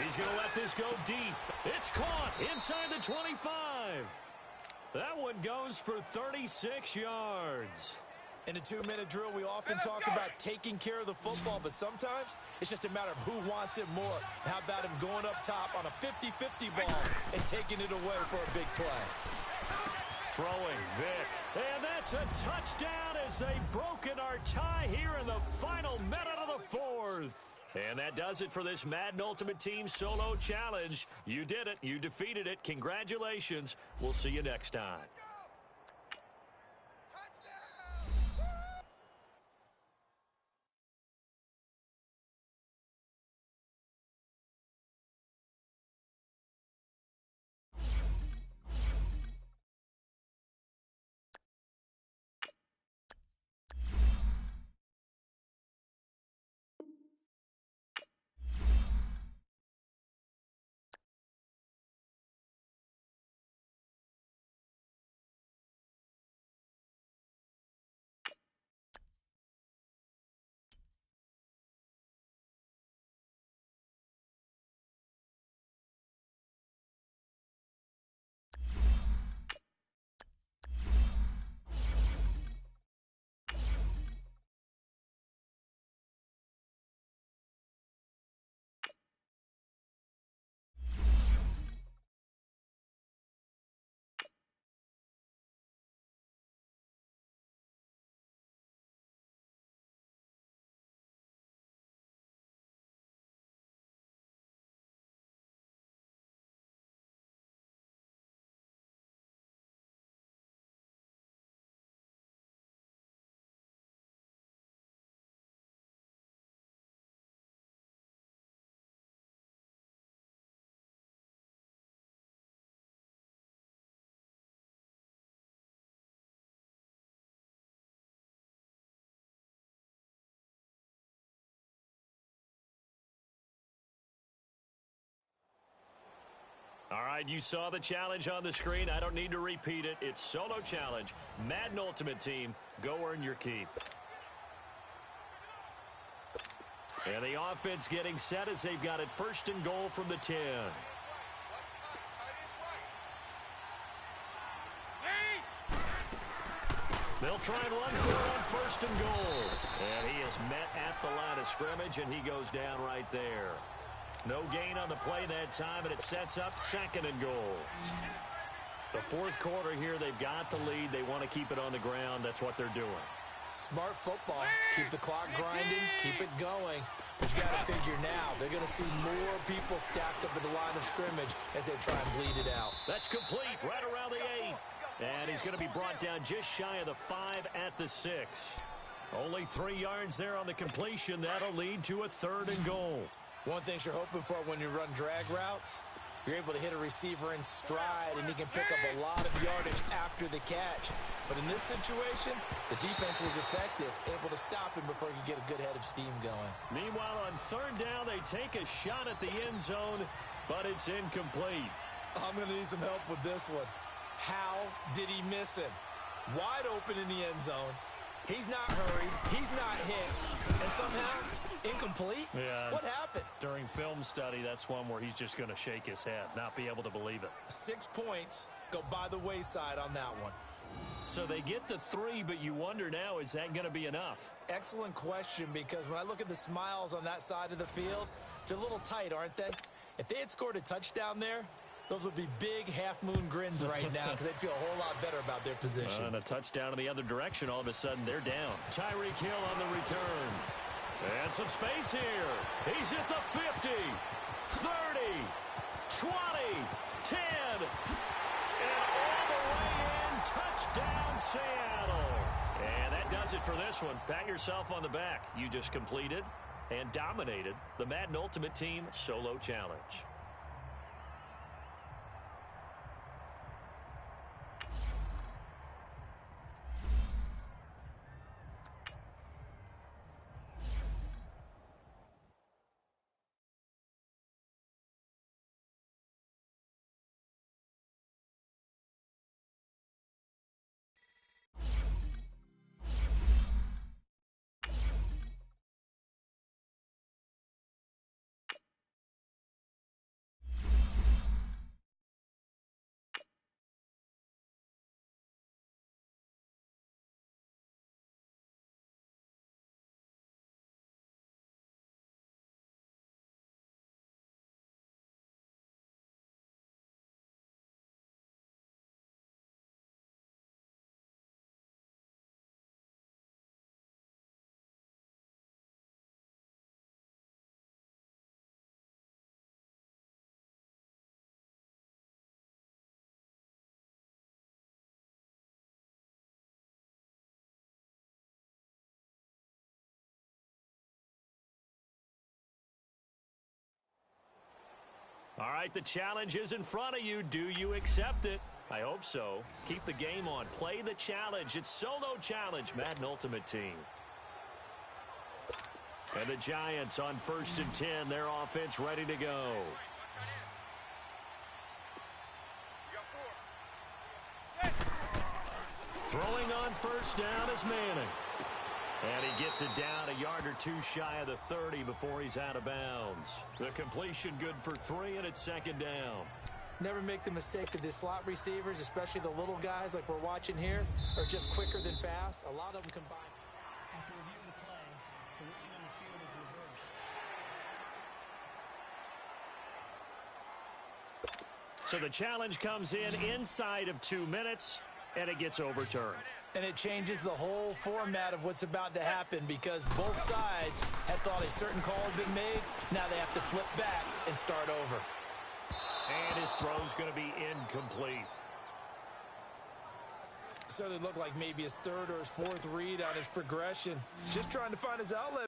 He's going to let this go deep. It's caught inside the 25. That one goes for 36 yards. In a 2-minute drill, we often talk about taking care of the football, but sometimes it's just a matter of who wants it more. How about him going up top on a 50-50 ball and taking it away for a big play? Throwing Vic. And that's a touchdown as they've broken our tie here in the final minute of the 4th. And that does it for this Madden Ultimate Team Solo Challenge. You did it. You defeated it. Congratulations. We'll see you next time. All right, you saw the challenge on the screen. I don't need to repeat it. It's Solo Challenge. Madden Ultimate Team. Go earn your keep. And the offense getting set as they've got it 1st and goal from the 10. They'll try and run for it on 1st and goal. And he is met at the line of scrimmage, and he goes down right there. No gain on the play that time, and it sets up 2nd and goal. The 4th quarter here, they've got the lead. They want to keep it on the ground. That's what they're doing. Smart football. Keep the clock grinding. Keep it going. But you got to figure now, they're going to see more people stacked up at the line of scrimmage as they try and bleed it out. That's complete right around the 8. And he's going to be brought down just shy of the 5 at the 6. Only 3 yards there on the completion. That'll lead to a 3rd and goal. One thing you're hoping for when you run drag routes, you're able to hit a receiver in stride, and he can pick up a lot of yardage after the catch. But in this situation, the defense was effective, able to stop him before he could get a good head of steam going. Meanwhile, on 3rd down, they take a shot at the end zone, but it's incomplete. I'm going to need some help with this one. How did he miss him? Wide open in the end zone. He's not hurried. He's not hit. And somehow, incomplete? Yeah. What happened? During film study, that's one where he's just going to shake his head, not be able to believe it. 6 points go by the wayside on that one. So they get the 3, but you wonder now, is that going to be enough? Excellent question, because when I look at the smiles on that side of the field, they're a little tight, aren't they? If they had scored a touchdown there, those would be big half-moon grins right now because they'd feel a whole lot better about their position. And a touchdown in the other direction, all of a sudden they're down. Tyreek Hill on the return. And some space here. He's at the 50, 30, 20, 10, and all the way in. Touchdown, Seattle. And that does it for this one. Pat yourself on the back. You just completed and dominated the Madden Ultimate Team Solo Challenge. All right, the challenge is in front of you. Do you accept it? I hope so. Keep the game on. Play the challenge. It's Solo Challenge, Madden Ultimate Team. And the Giants on 1st and 10. Their offense ready to go. Throwing on 1st down is Manning. And he gets it down a yard or 2 shy of the 30 before he's out of bounds. The completion good for 3, and it's 2nd down. Never make the mistake that the slot receivers, especially the little guys like we're watching here, are just quicker than fast. A lot of them combine. After reviewing the play, the rating on the field is reversed. So the challenge comes in inside of 2 minutes, and it gets overturned. And it changes the whole format of what's about to happen because both sides had thought a certain call had been made. Now they have to flip back and start over. And his throw's going to be incomplete. Certainly looked like maybe his 3rd or his 4th read on his progression. Just trying to find his outlet.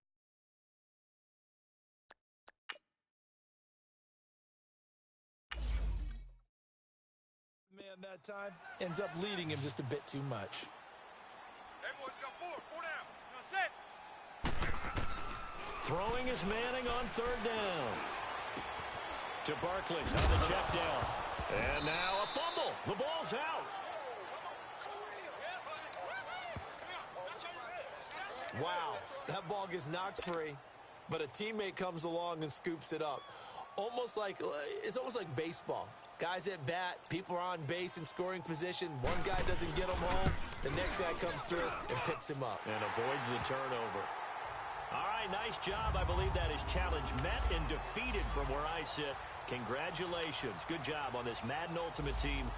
Man, that time ends up leading him just a bit too much. Throwing is Manning on 3rd down. To Barkley on the check down. And now a fumble. The ball's out. Wow, that ball gets knocked free, but a teammate comes along and scoops it up. It's almost like baseball. Guys at bat, people are on base in scoring position. One guy doesn't get him home. The next guy comes through and picks him up. And avoids the turnover. All right, nice job. I believe that is challenge met and defeated from where I sit. Congratulations. Good job on this Madden Ultimate Team.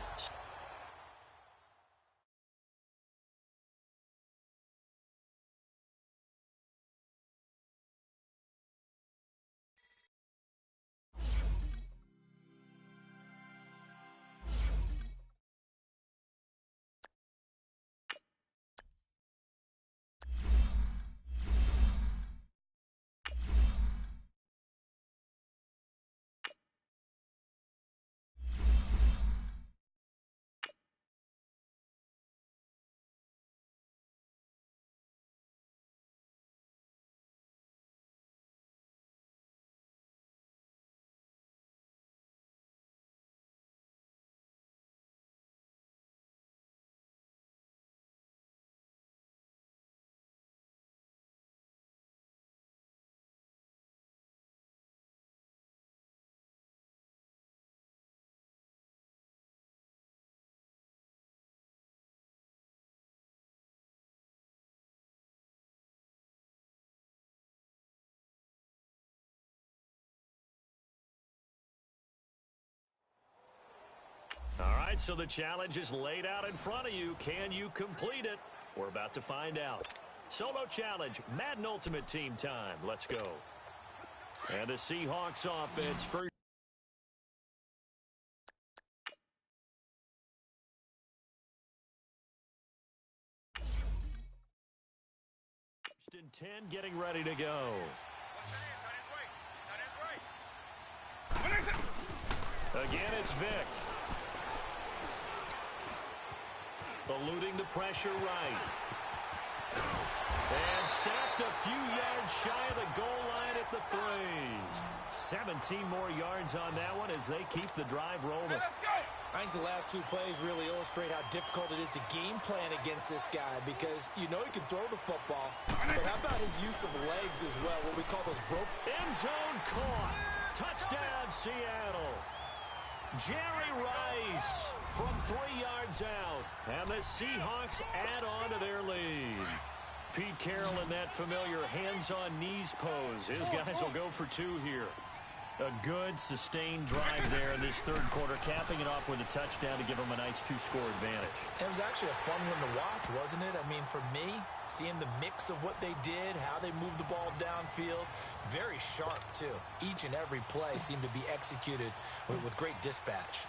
right, so the challenge is laid out in front of you. Can you complete it? We're about to find out. Solo challenge, Madden Ultimate Team time. Let's go. And the Seahawks offense first and 10 getting ready to go. Again, it's Vic. Eluding the pressure right. And stacked a few yards shy of the goal line at the 3. 17 more yards on that one as they keep the drive rolling. I think the last 2 plays really illustrate how difficult it is to game plan against this guy because you know he can throw the football, but how about his use of legs as well, what we call those broke. End zone caught. Touchdown, Seattle. Jerry Rice from 3 yards out. And the Seahawks add on to their lead. Pete Carroll in that familiar hands-on-knees pose. His guys will go for 2 here. A good, sustained drive there in this third quarter, capping it off with a touchdown to give them a nice 2-score advantage. It was actually a fun one to watch, wasn't it? I mean, for me, seeing the mix of what they did, how they moved the ball downfield, very sharp, too. Each and every play seemed to be executed with great dispatch.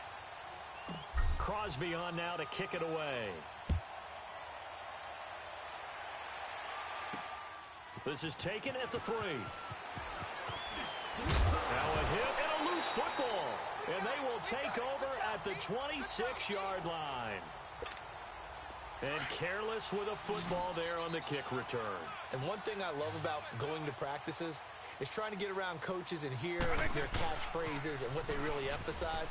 Crosby on now to kick it away. This is taken at the 3. Now a hit and a loose football. And they will take over at the 26-yard line. And careless with a football there on the kick return. And one thing I love about going to practices is trying to get around coaches and hear their catchphrases and what they really emphasize.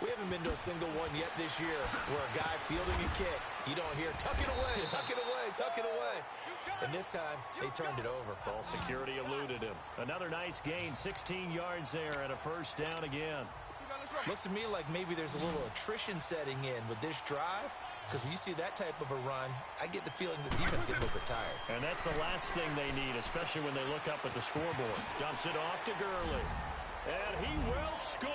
We haven't been to a single one yet this year where a guy fielding a kick, you don't hear, tuck it away, tuck it away, tuck it away. And this time, they turned it over. Ball security eluded him. Another nice gain, 16 yards there and a first down again. Looks to me like maybe there's a little attrition setting in with this drive. Because when you see that type of a run, I get the feeling the defense getting a little bit tired. And that's the last thing they need, especially when they look up at the scoreboard. Dumps it off to Gurley. And he will score.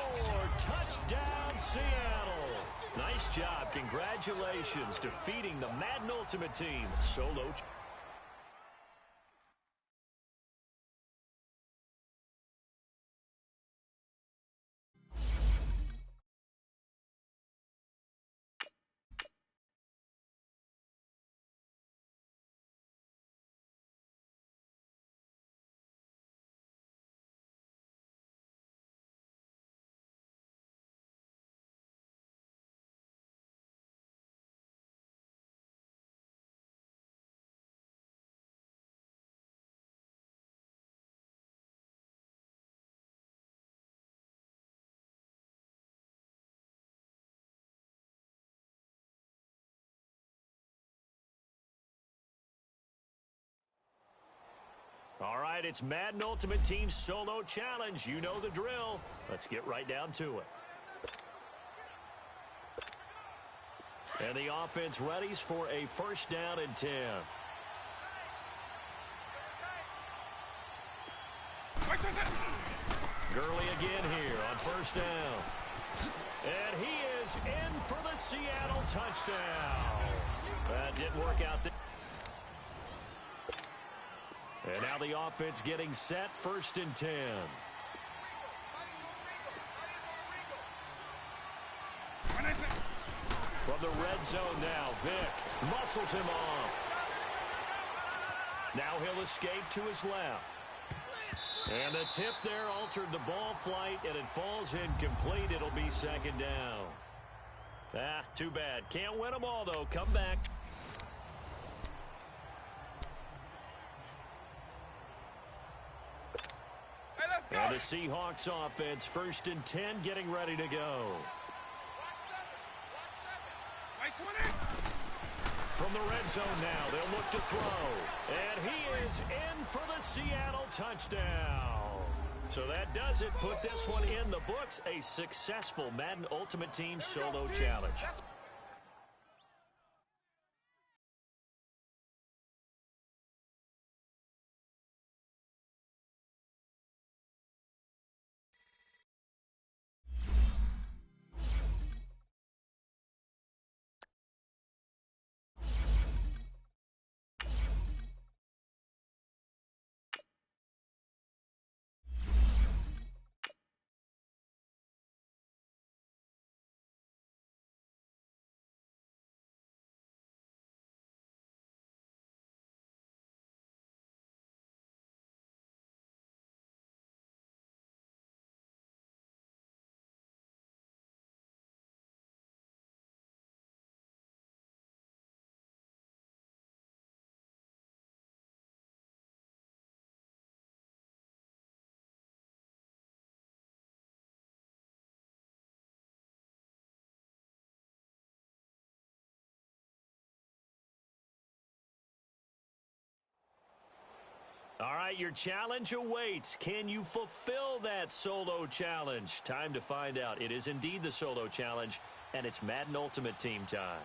Touchdown, Seattle. Nice job. Congratulations. Defeating the Madden Ultimate Team. Solo. All right, it's Madden Ultimate Team Solo Challenge. You know the drill. Let's get right down to it. And the offense readies for a first down and 10. Gurley again here on first down. And he is in for the Seattle touchdown. That didn't work out there. And now the offense getting set, first and 10. From the red zone now, Vic muscles him off. Now he'll escape to his left. And the tip there altered the ball flight, and it falls incomplete. It'll be second down. Too bad. Can't win them all, though. Come back. And the Seahawks offense, first and 10, getting ready to go. From the red zone now, they'll look to throw. And he is in for the Seattle touchdown. So that does it. Put this one in the books. A successful Madden Ultimate Team Solo Challenge. All right, your challenge awaits. Can you fulfill that solo challenge? Time to find out. It is indeed the solo challenge, and it's Madden Ultimate Team time.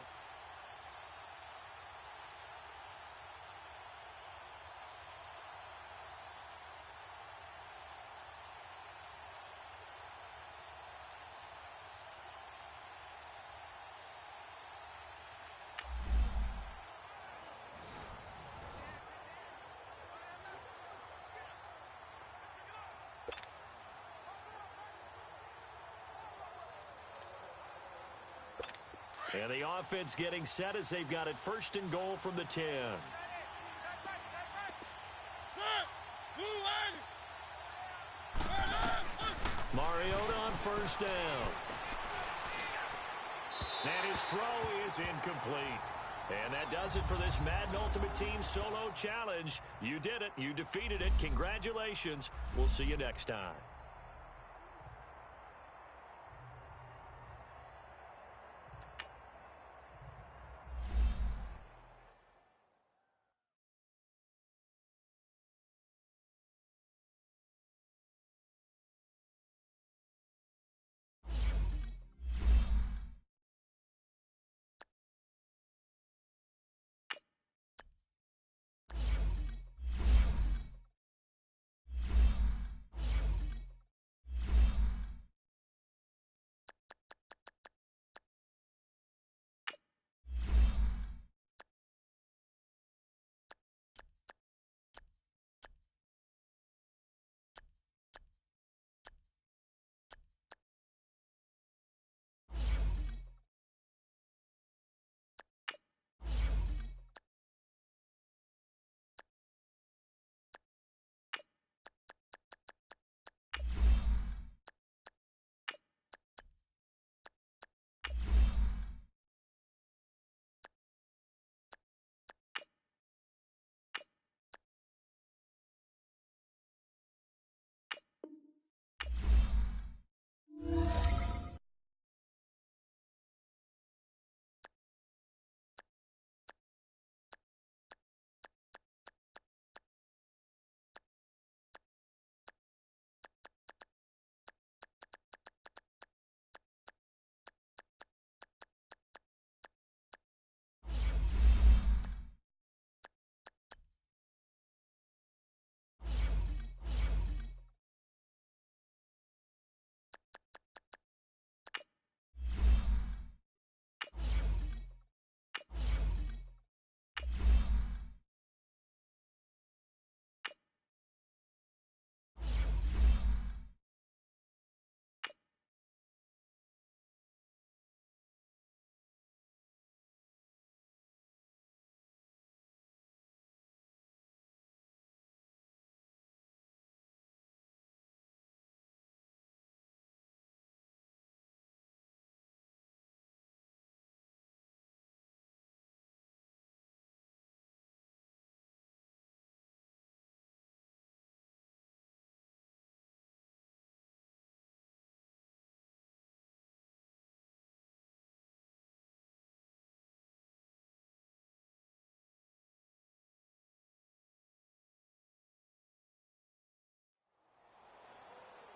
And the offense getting set as they've got it first and goal from the 10. Mariota on first down. And his throw is incomplete. And that does it for this Madden Ultimate Team Solo Challenge. You did it. You defeated it. Congratulations. We'll see you next time.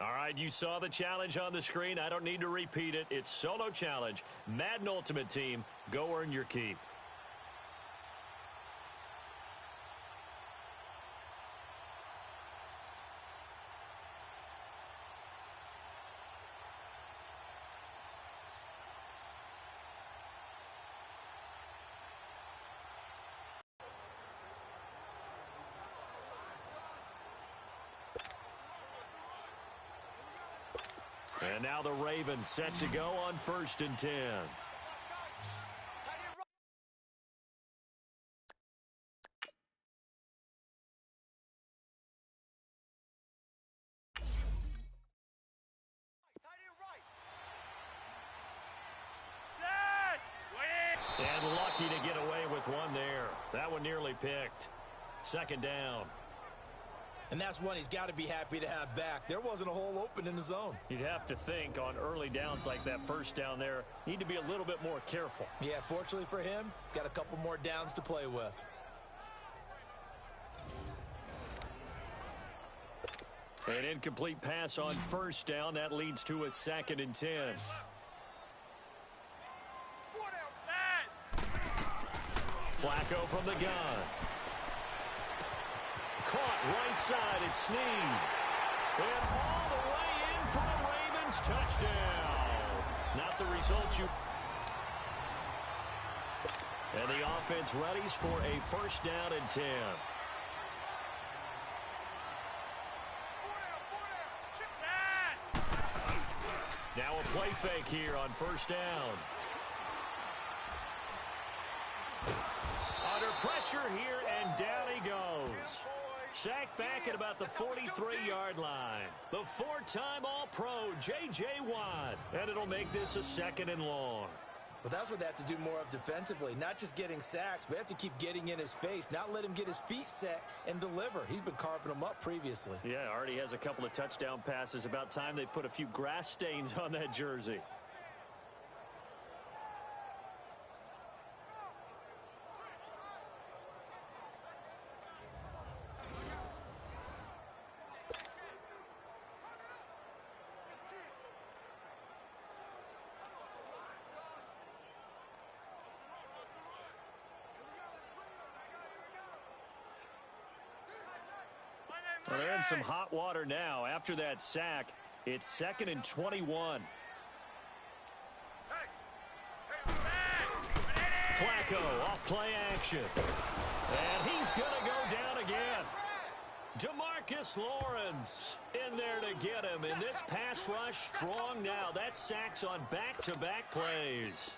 All right, you saw the challenge on the screen. I don't need to repeat it. It's Solo Challenge. Madden Ultimate Team. Go earn your keep. And now the Ravens set to go on 1st and 10. And lucky to get away with one there. That one nearly picked. 2nd down. And that's one he's got to be happy to have back. There wasn't a hole open in the zone. You'd have to think on early downs like that 1st down there, need to be a little bit more careful. Yeah, fortunately for him, got a couple more downs to play with. An incomplete pass on first down. That leads to a 2nd and 10. Flacco from the gun. Caught right side. It's Snead. And all the way in for a Ravens touchdown. Not the result you... And the offense readies for a 1st down and 10. Now a play fake here on 1st down. Under pressure here, and down he goes. Sacked back at about the 43-yard line. The 4-time All-Pro, J.J. Watt. And it'll make this a 2nd and long. Well, that's what they have to do more of defensively. Not just getting sacks, but have to keep getting in his face. Not let him get his feet set and deliver. He's been carving them up previously. Yeah, already has a couple of touchdown passes. About time they put a few grass stains on that jersey. Well, they're in some hot water now. After that sack, it's 2nd and 21. Flacco off play action. And he's going to go down again. DeMarcus Lawrence in there to get him. And this pass rush strong now. That sack's on back-to-back plays.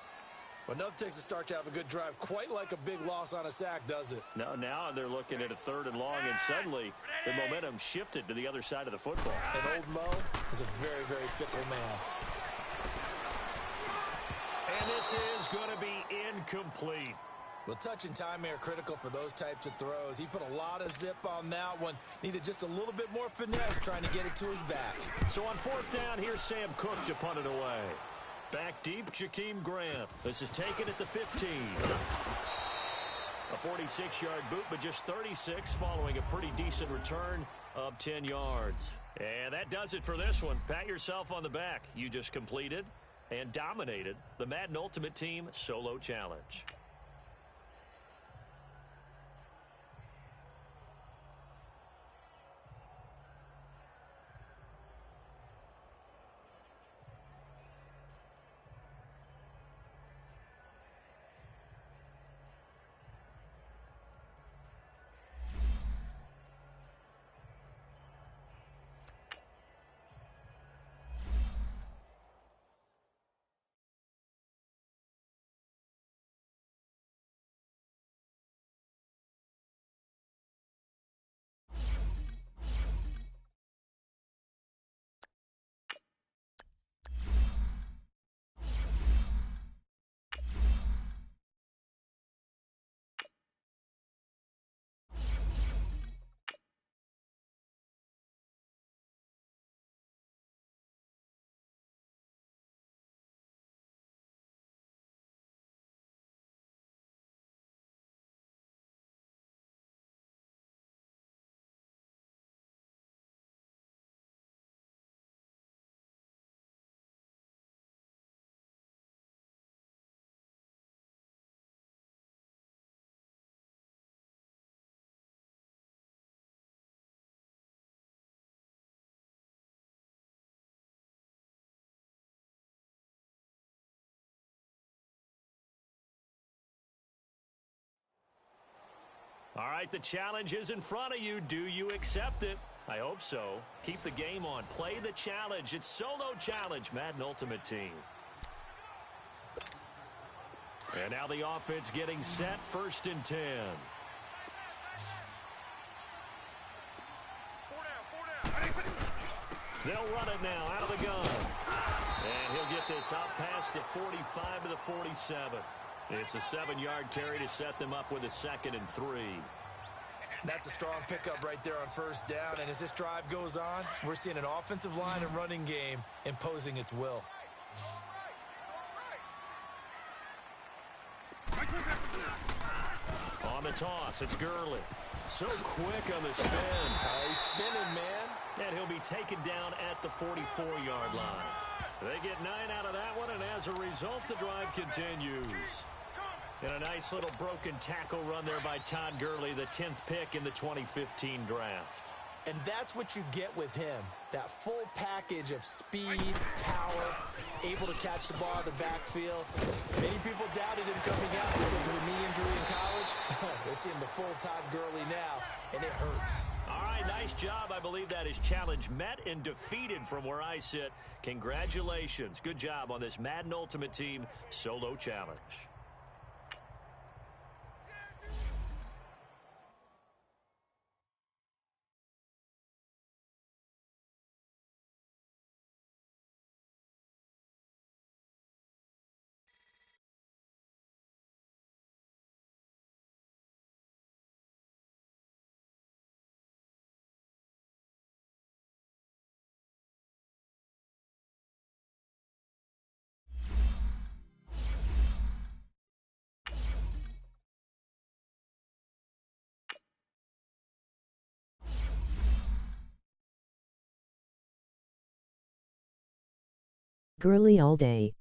Well, enough takes to start to have a good drive. Quite like a big loss on a sack, does it? No, now they're looking at a 3rd and long, and suddenly the momentum shifted to the other side of the football. And old Mo is a very, very fickle man. And this is going to be incomplete. Well, touch and timing are critical for those types of throws. He put a lot of zip on that one. Needed just a little bit more finesse trying to get it to his back. So on 4th down, here's Sam Cook to punt it away. Back deep, Jakeem Grant. This is taken at the 15. A 46-yard boot, but just 36 following a pretty decent return of 10 yards. And that does it for this one. Pat yourself on the back. You just completed and dominated the Madden Ultimate Team Solo Challenge. All right, the challenge is in front of you. Do you accept it? I hope so. Keep the game on. Play the challenge. It's Solo Challenge, Madden Ultimate Team. And now the offense getting set, 1st and 10. They'll run it now out of the gun. And he'll get this out past the 45 to the 47. It's a 7-yard carry to set them up with a 2nd and 3. That's a strong pickup right there on 1st down. And as this drive goes on, we're seeing an offensive line and running game imposing its will. On the toss. It's Gurley. So quick on the spin. He's spinning, man. And he'll be taken down at the 44-yard line. They get 9 out of that one, and as a result, the drive continues. And a nice little broken tackle run there by Todd Gurley, the 10th pick in the 2015 draft. And that's what you get with him. That full package of speed, power, able to catch the ball in the backfield. Many people doubted him coming out because of the knee injury in college. They're seeing the full Todd Gurley now, and it hurts. All right, nice job. I believe that is challenge met and defeated from where I sit. Congratulations. Good job on this Madden Ultimate Team solo challenge. Gurley all day.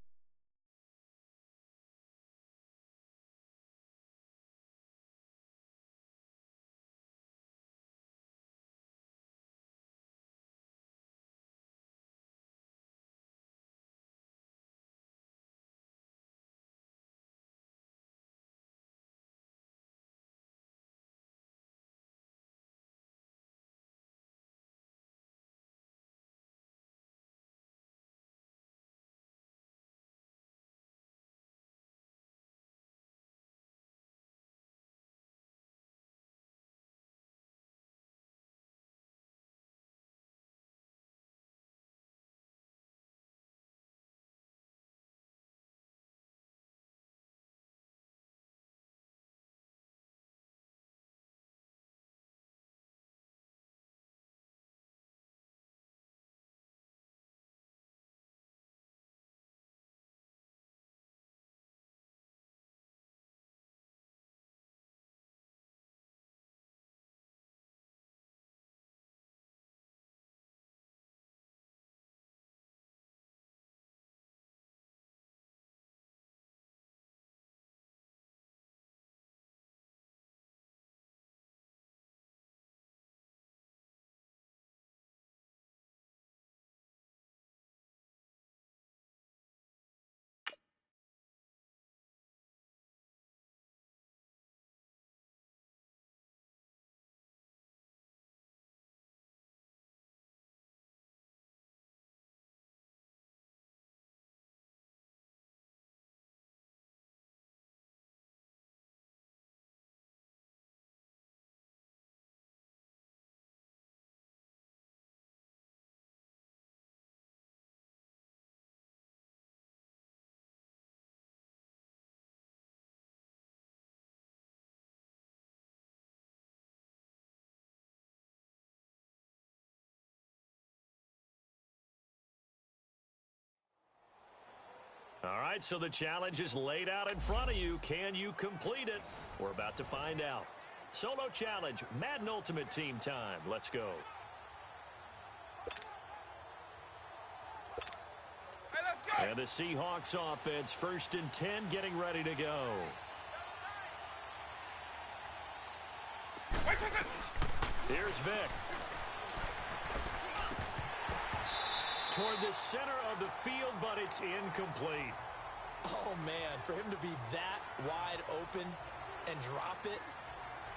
All right, so the challenge is laid out in front of you. Can you complete it? We're about to find out. Solo challenge, Madden Ultimate Team time. Let's go. Hey, let's go. And the Seahawks offense, 1st and 10, getting ready to go. Wait for it. Here's Vic. Toward the center of the field, but it's incomplete. Oh, man, for him to be that wide open and drop it.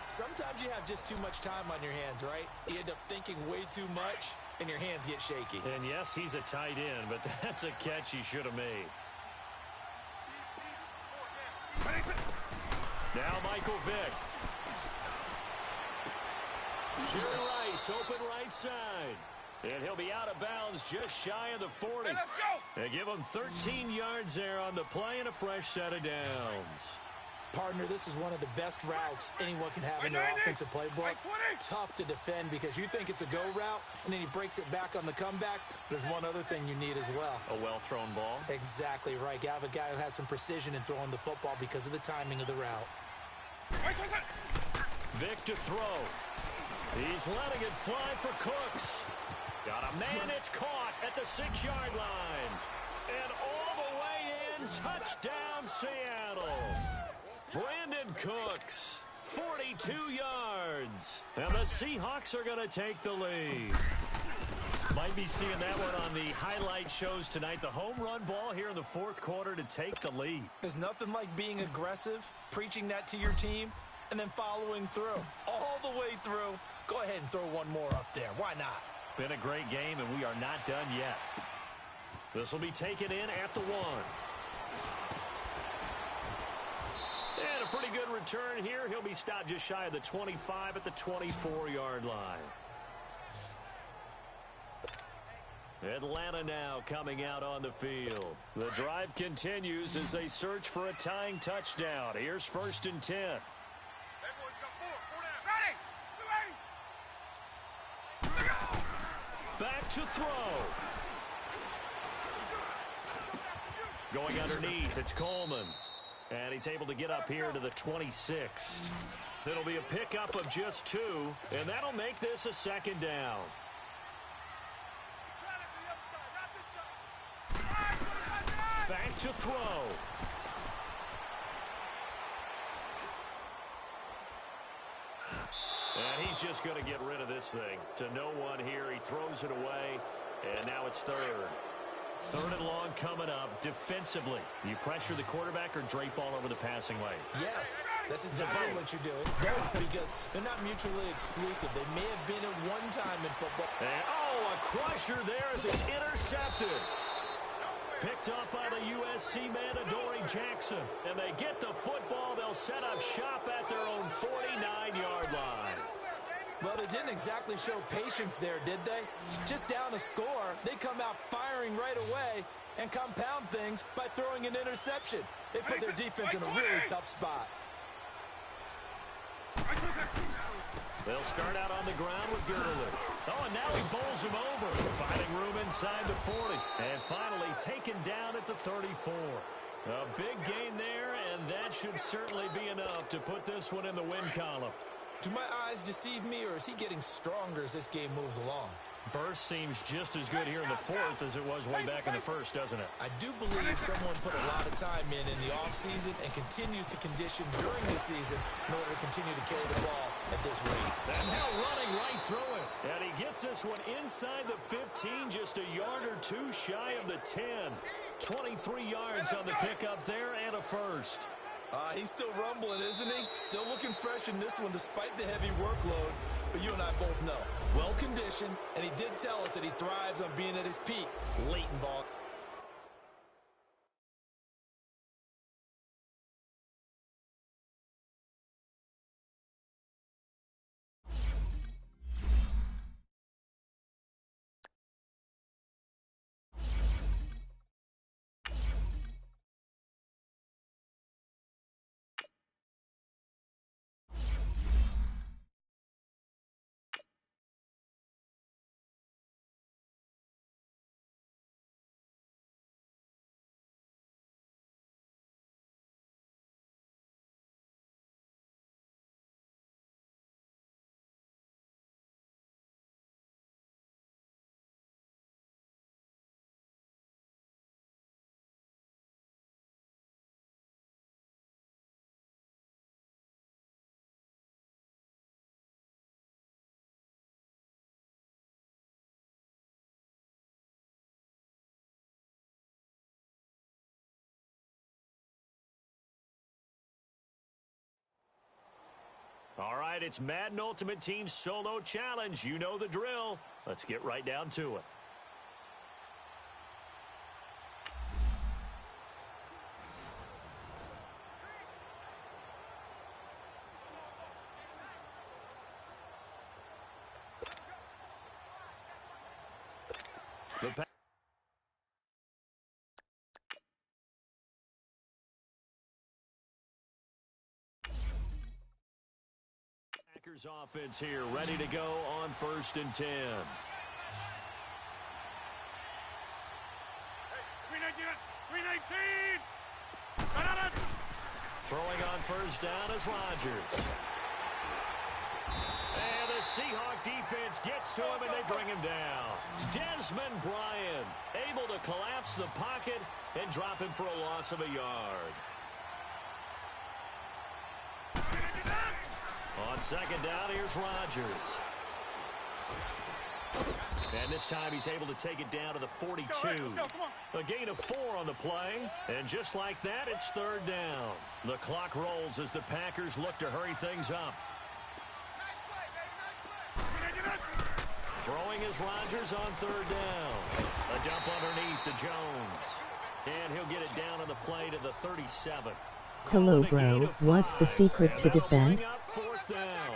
Sometimes you have just too much time on your hands, right? You end up thinking way too much, and your hands get shaky. And yes, he's a tight end, but that's a catch he should have made. Now Michael Vick. Jerry Rice, open right side. And he'll be out of bounds just shy of the 40. Hey, let's go. They give him 13 yards there on the play and a fresh set of downs. Partner, this is one of the best routes anyone can have in their offensive playbook. Tough to defend because you think it's a go route, and then he breaks it back on the comeback. There's one other thing you need as well. A well-thrown ball. Exactly right. You have a guy who has some precision in throwing the football because of the timing of the route. Vic to throw. He's letting it fly for Cooks. Got a man, it's caught at the 6-yard line. And all the way in, touchdown Seattle. Brandon Cooks, 42 yards. And the Seahawks are going to take the lead. Might be seeing that one on the highlight shows tonight. The home run ball here in the fourth quarter to take the lead. There's nothing like being aggressive, preaching that to your team, and then following through. All the way through. Go ahead and throw one more up there. Why not? Been a great game, and we are not done yet. This will be taken in at the 1. And a pretty good return here. He'll be stopped just shy of the 25 at the 24-yard line. Atlanta now coming out on the field. The drive continues as they search for a tying touchdown. Here's 1st and 10. Back to throw. Going underneath, it's Coleman. And he's able to get up here to the 26. It'll be a pickup of just 2, and that'll make this a 2nd down. Back to throw. And he's just going to get rid of this thing. To no one here. He throws it away. And now it's 3rd. 3rd and long coming up defensively. You pressure the quarterback or drape all over the passing lane? Yes, that's exactly what you're doing. Both, because they're not mutually exclusive. They may have been at one time in football. And, oh, a crusher there as it's intercepted. Picked up by the USC man, Adoree Jackson. And they get the football. They'll set up shop at their own 49-yard line. Well, they didn't exactly show patience there, did they? Just down a score, they come out firing right away and compound things by throwing an interception. They put their defense in a really tough spot. They'll start out on the ground with Gurley. Oh, and now he bowls him over. Finding room inside the 40. And finally taken down at the 34. A big gain there, and that should certainly be enough to put this one in the win column. Do my eyes deceive me, or is he getting stronger as this game moves along? Burst seems just as good here in the 4th as it was way back in the 1st, doesn't it? I do believe someone put a lot of time in the offseason and continues to condition during the season in order to continue to carry the ball at this rate. And now running right through it. And he gets this one inside the 15, just a yard or 2 shy of the 10. 23 yards on the pickup there and a 1st. He's still rumbling, isn't he? Still looking fresh in this one despite the heavy workload. But you and I both know, well-conditioned, and he did tell us that he thrives on being at his peak late in ball. All right, it's Madden Ultimate Team Solo Challenge. You know the drill. Let's get right down to it. The Packers offense here, ready to go on 1st and 10. Hey, 319! 319! Throwing on first down is Rodgers. And the Seahawk defense gets to him, and they bring him down. Desmond Bryant able to collapse the pocket and drop him for a loss of a yard. On second down, here's Rodgers. And this time he's able to take it down to the 42. Let's go, come on. A gain of 4 on the play. And just like that, it's third down. The clock rolls as the Packers look to hurry things up. Throwing is Rodgers on third down. A dump underneath to Jones. And he'll get it down on the play to the 37. Hello, bro. What's the secret to defend? Bring up fourth down.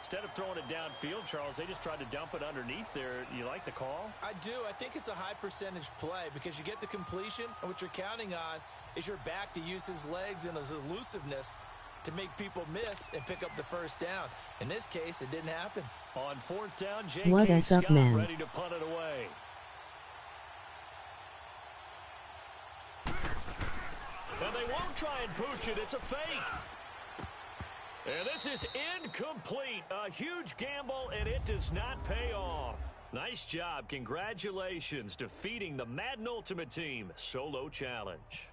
Instead of throwing it downfield, Charles, they just tried to dump it underneath there. You like the call? I do. I think it's a high percentage play because you get the completion, and what you're counting on is your back to use his legs and his elusiveness to make people miss and pick up the first down. In this case, it didn't happen. On fourth down, What J.K. is up, Scott man? ready to punt it away. And they won't try and pooch it. It's a fake. And this is incomplete. A huge gamble, and it does not pay off. Nice job. Congratulations. Defeating the Madden Ultimate Team solo challenge.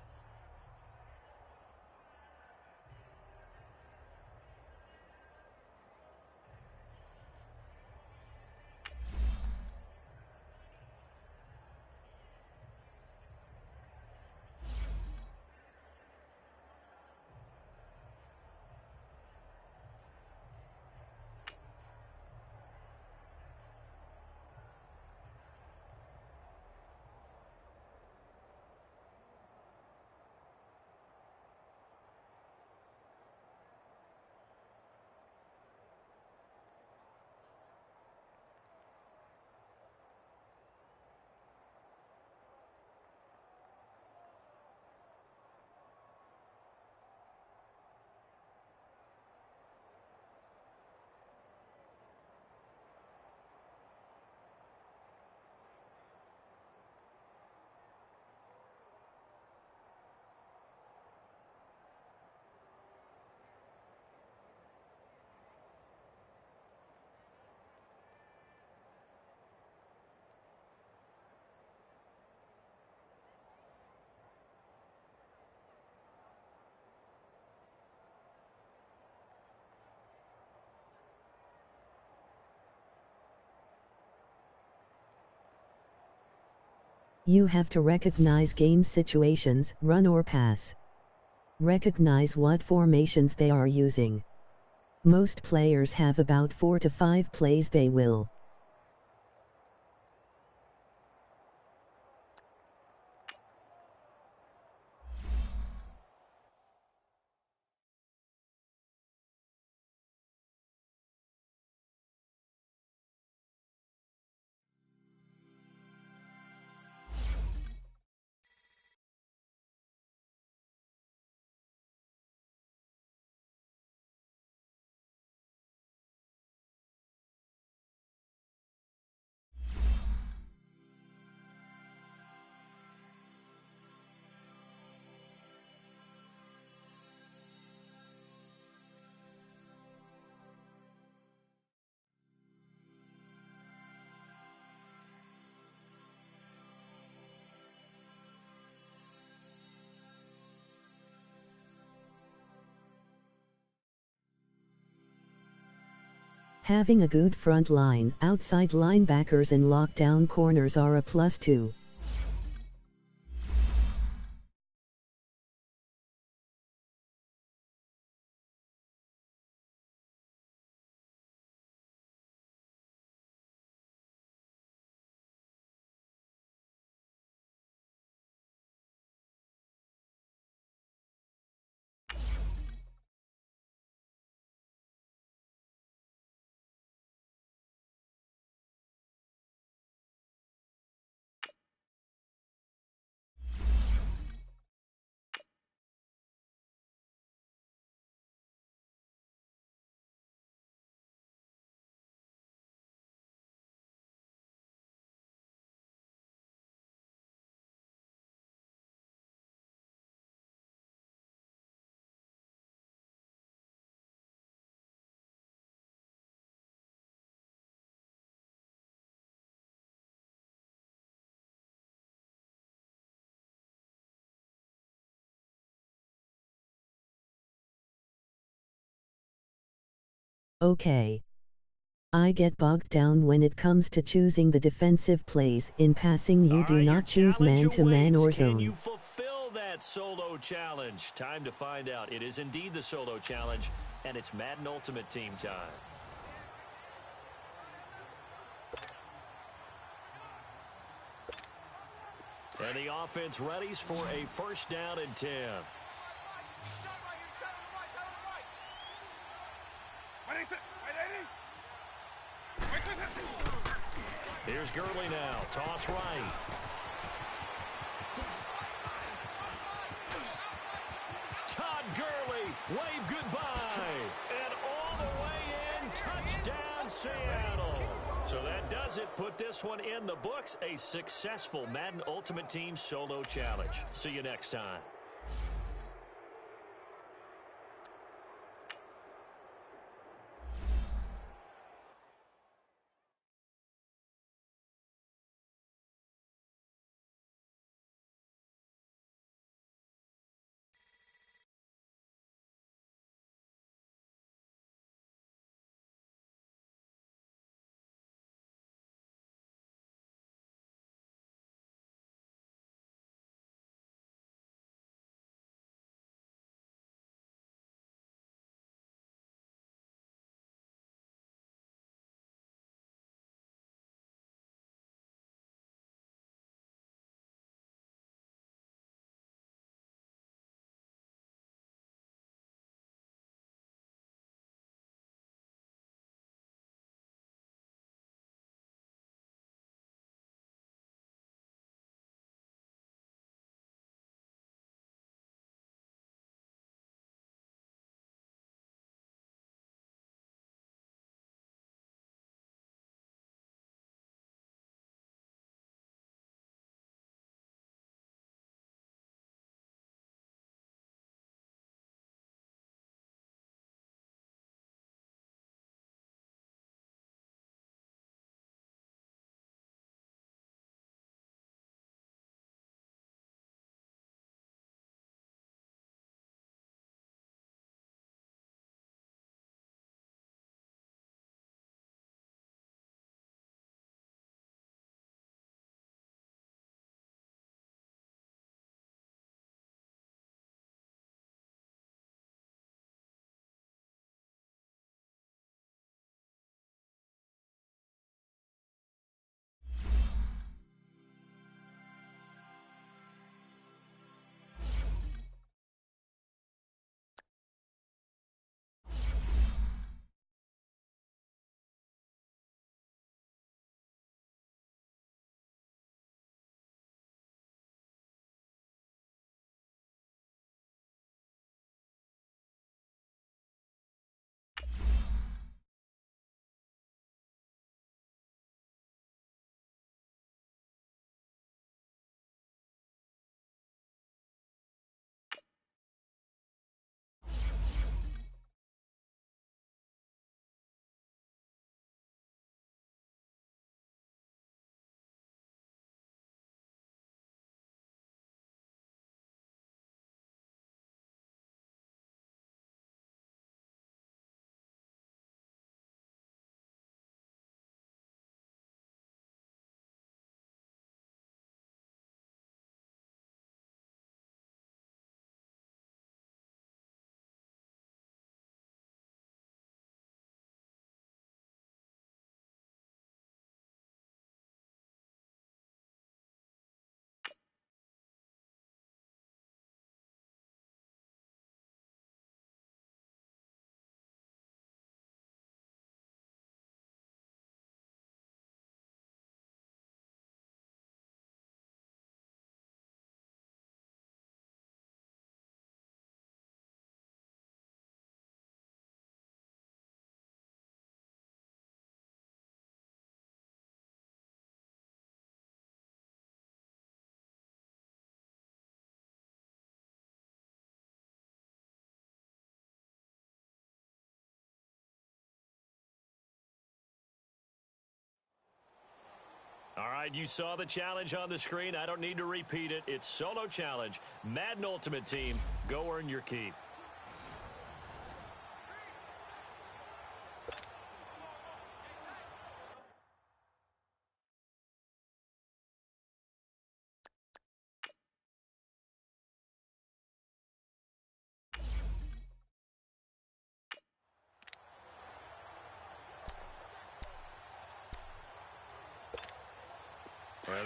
You have to recognize game situations, run or pass. Recognize what formations they are using. Most players have about 4 to 5 plays they will. Having a good front line, outside linebackers and lockdown corners are a plus too. Okay. I get bogged down when it comes to choosing the defensive plays. In passing, you do not choose man-to-man or Can zone. you fulfill that solo challenge? Time to find out. It is indeed the solo challenge, and it's Madden Ultimate Team time. And the offense readies for a first down and 10. Here's Gurley now. Toss right. Todd Gurley, wave goodbye. And all the way in, touchdown Seattle. So that does it. Put this one in the books. A successful Madden Ultimate Team solo challenge. See you next time. All right, you saw the challenge on the screen. I don't need to repeat it. It's solo challenge. Madden Ultimate Team. Go earn your keep.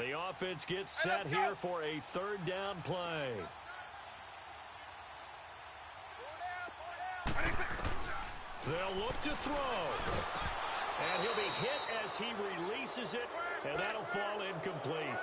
The offense gets set here for a third down play. They'll look to throw. And he'll be hit as he releases it, and that'll fall incomplete.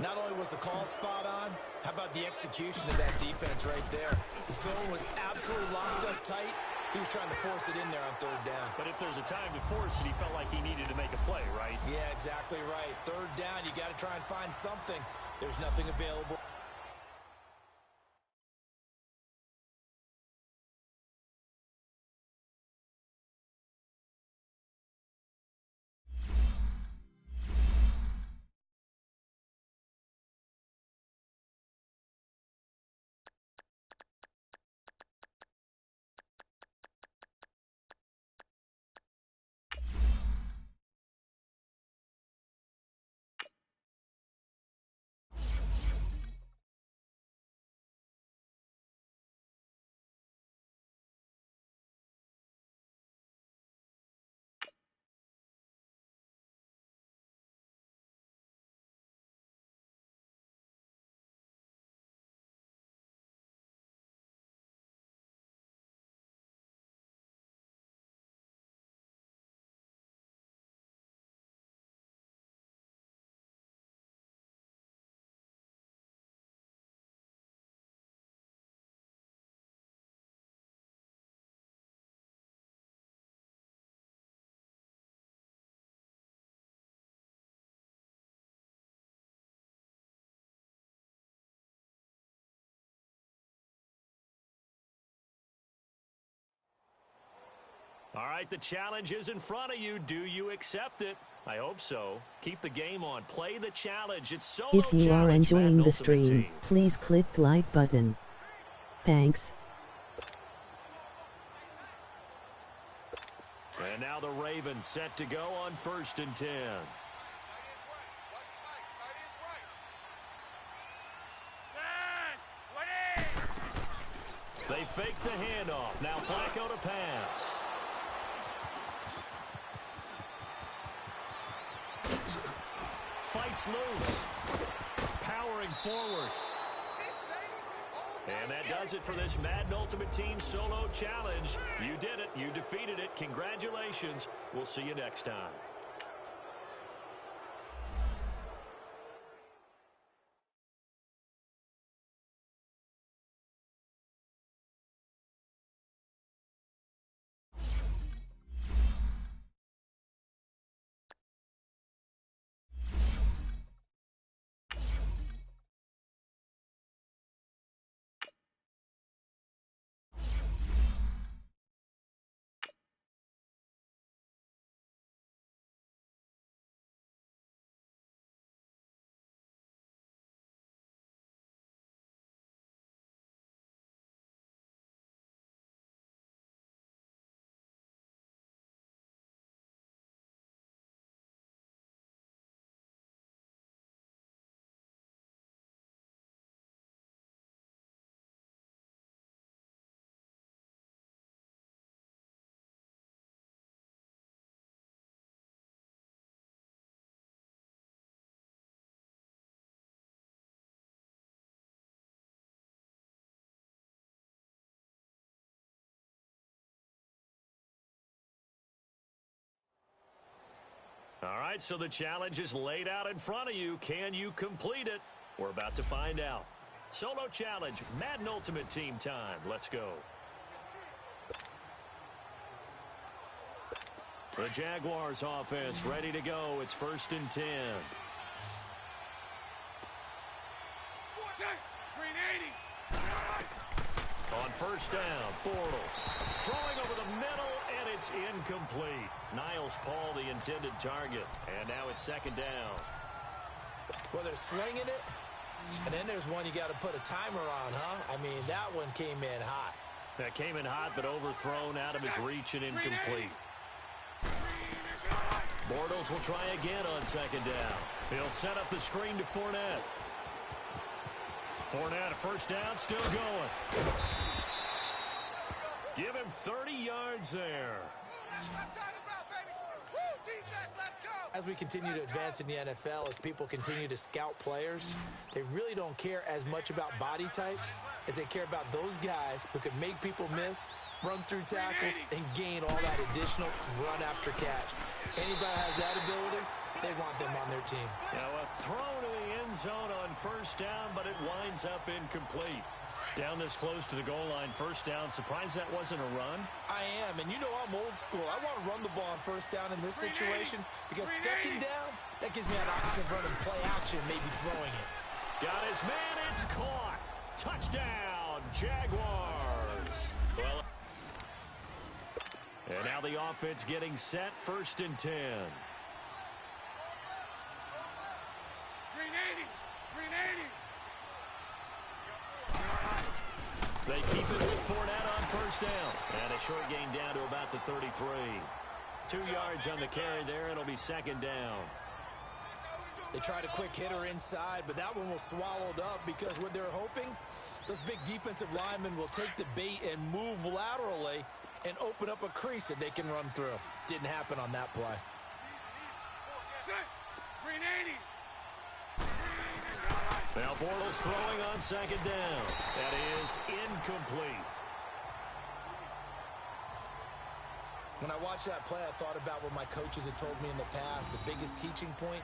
Not only was the call spot on, how about the execution of that defense right there? The zone was absolutely locked up tight. He was trying to force it in there on third down. But if there's a time to force it, he felt like he needed to make a play, right? Yeah, exactly right. Third down, you got to try and find something. There's nothing available. All right, the challenge is in front of you. Do you accept it? I hope so. Keep the game on. Play the challenge. It's solo If you are challenge, enjoying Madden the Ultimate stream, Team. please click the like button. Thanks. And now the Ravens set to go on 1st and 10. They fake the handoff. Now Flacco to pass. Fights loose. Powering forward. And that does it for this Madden Ultimate Team Solo Challenge. You did it. You defeated it. Congratulations. We'll see you next time. All right, so the challenge is laid out in front of you. Can you complete it? We're about to find out. Solo challenge, Madden Ultimate Team time. Let's go. The Jaguars offense ready to go. It's 1st and 10. On 1st down, Bortles throwing over the middle, and it's incomplete. Niles Paul, the intended target, and now it's 2nd down. Well, they're slinging it, and then there's one you got to put a timer on, huh? I mean, that one came in hot. That came in hot, but overthrown out of his reach and incomplete. Bortles will try again on 2nd down. He'll set up the screen to Fournette. Fournette, 1st down, still going. Give him 30 yards there. As we continue to advance in the NFL, as people continue to scout players, they really don't care as much about body types as they care about those guys who can make people miss, run through tackles, and gain all that additional run after catch. Anybody has that ability, they want them on their team. Now a throw to the end zone on first down, but it winds up incomplete. Down this close to the goal line, first down. Surprised that wasn't a run? I am, and you know I'm old school. I want to run the ball on first down in this situation because second down, that gives me an option of running play action, maybe throwing it. Got his man, it's caught. Touchdown, Jaguars. Well, and now the offense getting set, 1st and 10. They keep it with Fournette on first down. And a short gain down to about the 33. 2 yards on the carry there. It'll be 2nd down. They tried a quick hitter inside, but that one was swallowed up because what they're hoping, those big defensive linemen will take the bait and move laterally and open up a crease that they can run through. Didn't happen on that play. Now Bortles throwing on 2nd down. That is incomplete. When I watched that play, I thought about what my coaches had told me in the past. The biggest teaching point,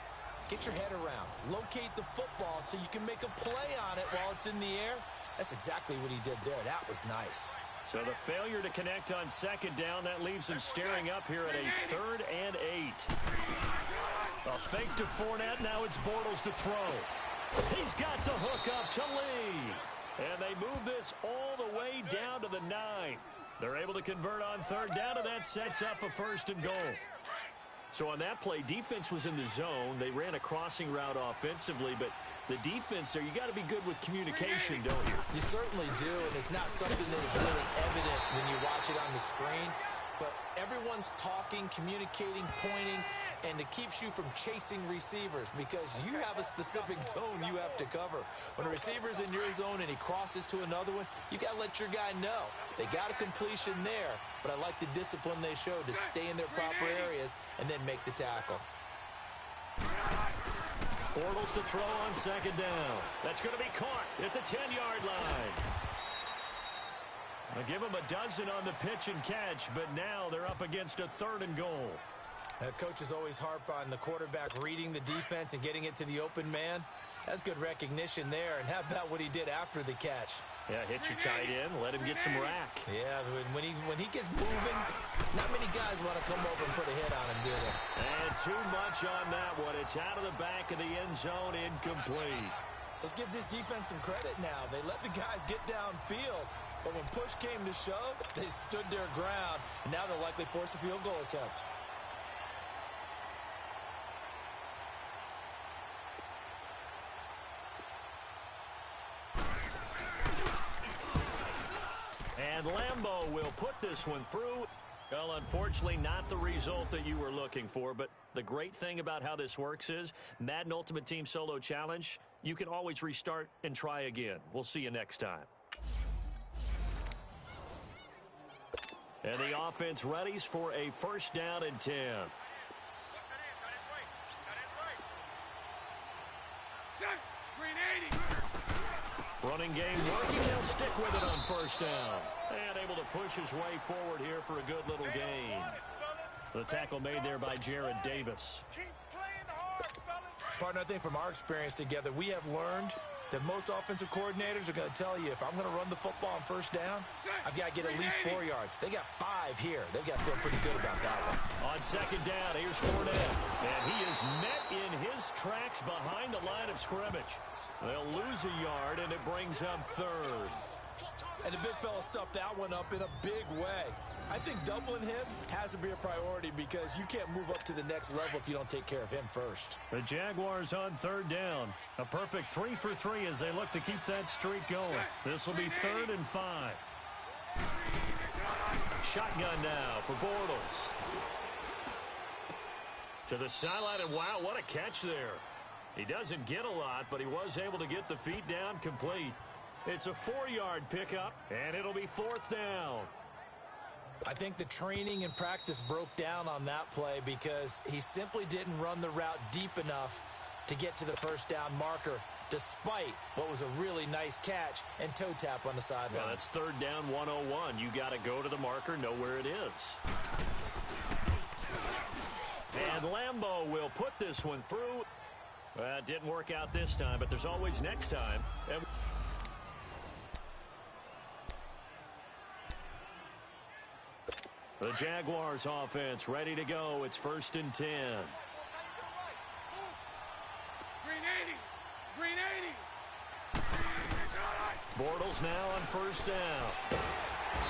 get your head around. Locate the football so you can make a play on it while it's in the air. That's exactly what he did there. That was nice. So the failure to connect on 2nd down, that leaves him staring up here at a 3rd and 8. A fake to Fournette. Now it's Bortles to throw. He's got the hook up to Lee. And they move this all the way down to the 9. They're able to convert on 3rd down, and that sets up a 1st and goal. So on that play, defense was in the zone. They ran a crossing route offensively, but the defense there, you got to be good with communication, don't you? You certainly do, and it's not something that is really evident when you watch it on the screen. But everyone's talking, communicating, pointing, and it keeps you from chasing receivers because you have a specific zone you have to cover. When a receiver's in your zone and he crosses to another one, you got to let your guy know. They got a completion there, but I like the discipline they showed to stay in their proper areas and then make the tackle. Bortles to throw on 2nd down. That's going to be caught at the 10-yard line. I'll give them a dozen on the pitch and catch, but now they're up against a 3rd and goal. Coaches always harp on the quarterback reading the defense and getting it to the open man. That's good recognition there. And how about what he did after the catch? Yeah, hit your tight end, let him get some rack. Yeah, when he gets moving, not many guys want to come over and put a hit on him, do they? And too much on that one. It's out of the back of the end zone, incomplete. Let's give this defense some credit now. They let the guys get downfield. But when push came to shove, they stood their ground, and now they'll likely force a field goal attempt. And Lambeau will put this one through. Well, unfortunately, not the result that you were looking for, but the great thing about how this works is Madden Ultimate Team Solo Challenge, you can always restart and try again. We'll see you next time. And the offense readies for a 1st down and 10. Running game working. They'll stick with it on 1st down. And able to push his way forward here for a good little gain. The tackle made there by Jared Davis. Partner, I think from our experience together, we have learned that most offensive coordinators are going to tell you if I'm going to run the football on 1st down, I've got to get at least 4 yards. They got 5 here. They've got to feel pretty good about that one. On 2nd down, here's Fournette. And he is met in his tracks behind the line of scrimmage. They'll lose a yard, and it brings up 3rd. And the big fella stuffed that one up in a big way. I think doubling him has to be a priority because you can't move up to the next level if you don't take care of him first. The Jaguars on 3rd down. A perfect 3 for 3 as they look to keep that streak going. This will be 3rd and 5. Shotgun now for Bortles. To the sideline, and wow, what a catch there. He doesn't get a lot, but he was able to get the feet down complete. It's a 4-yard pickup, and it'll be 4th down. I think the training and practice broke down on that play because he simply didn't run the route deep enough to get to the first down marker, despite what was a really nice catch and toe tap on the sideline. Yeah, that's third down 101. You got to go to the marker, know where it is. And Lambeau will put this one through. It didn't work out this time, but there's always next time. And the Jaguars offense ready to go. It's 1st and 10. Green 80. Green 80. Bortles now on 1st down.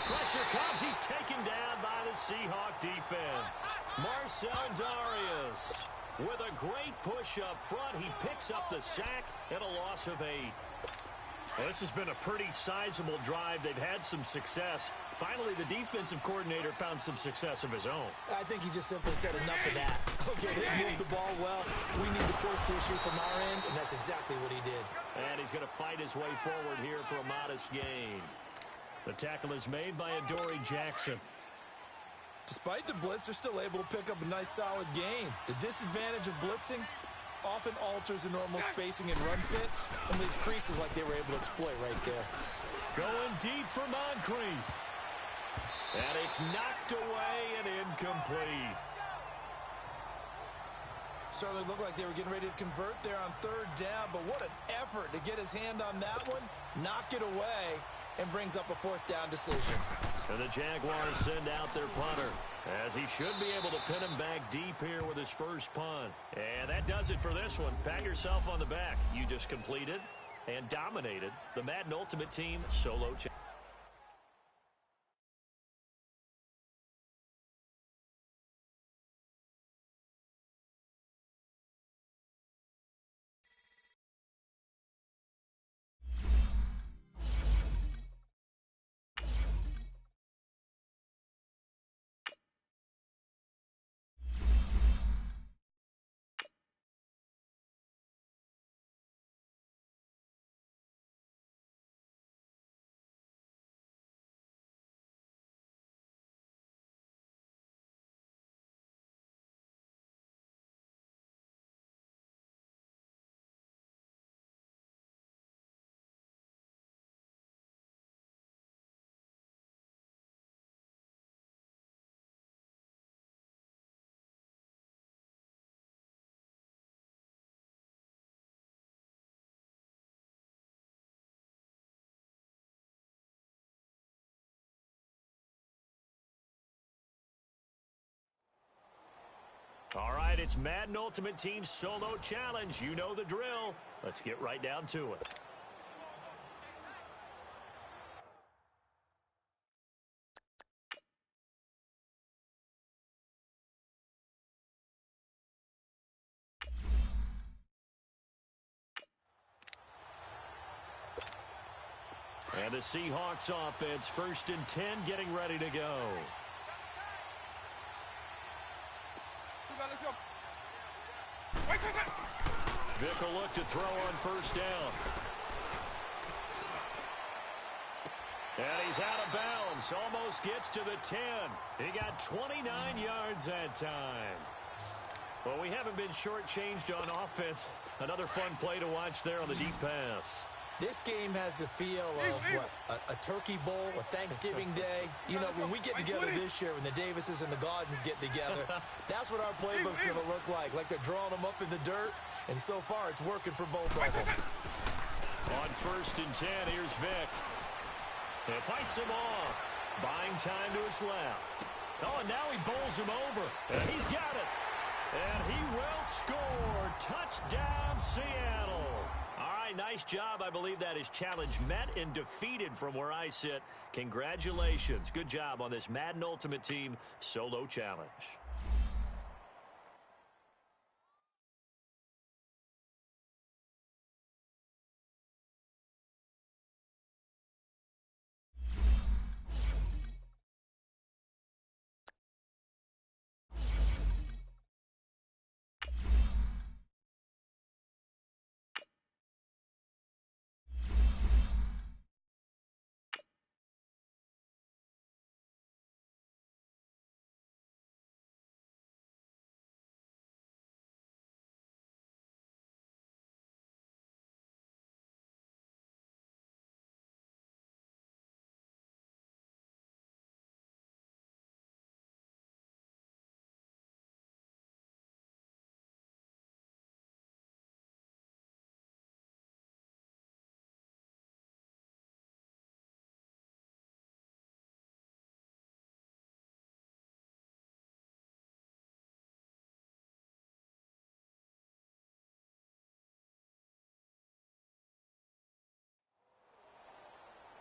Pressure comes. He's taken down by the Seahawk defense. Marcel Darius with a great push up front. He picks up the sack and a loss of 8. Well, this has been a pretty sizable drive. They've had some success. Finally, the defensive coordinator found some success of his own. I think he just simply said enough of that. Okay, they moved the ball well. We need to force the issue from our end, and that's exactly what he did. And he's going to fight his way forward here for a modest gain. The tackle is made by Adoree Jackson. Despite the blitz, they're still able to pick up a nice, solid gain. The disadvantage of blitzing often alters the normal spacing and run fits and leaves creases like they were able to exploit right there. Going deep for Moncrief. And it's knocked away and incomplete. Certainly looked like they were getting ready to convert there on 3rd down, but what an effort to get his hand on that one, knock it away, and brings up a 4th down decision. And the Jaguars send out their punter, as he should be able to pin him back deep here with his first punt. And that does it for this one. Pat yourself on the back. You just completed and dominated the Madden Ultimate Team solo challenge. All right, it's Madden Ultimate Team Solo Challenge. You know the drill. Let's get right down to it. And the Seahawks offense, 1st and 10, getting ready to go. Let's go. Wait. Vick will look to throw on 1st down. And he's out of bounds. Almost gets to the 10. He got 29 yards that time. Well, we haven't been shortchanged on offense. Another fun play to watch there on the deep pass. This game has the feel of, a turkey bowl, a Thanksgiving day. You know, when we get together this year, when the Davises and the Gaudens get together, that's what our playbook's going to look like they're drawing them up in the dirt, and so far it's working for both of them. On 1st and 10, here's Vick. He fights him off, buying time to his left. Oh, and now he bowls him over, and he's got it. And he will score. Touchdown, Seattle. All right, nice job. I believe that is challenge met and defeated from where I sit. Congratulations. Good job on this Madden Ultimate Team Solo Challenge.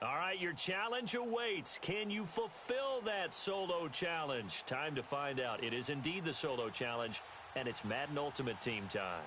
All right, your challenge awaits. Can you fulfill that solo challenge? Time to find out. It is indeed the solo challenge, and it's Madden Ultimate Team time.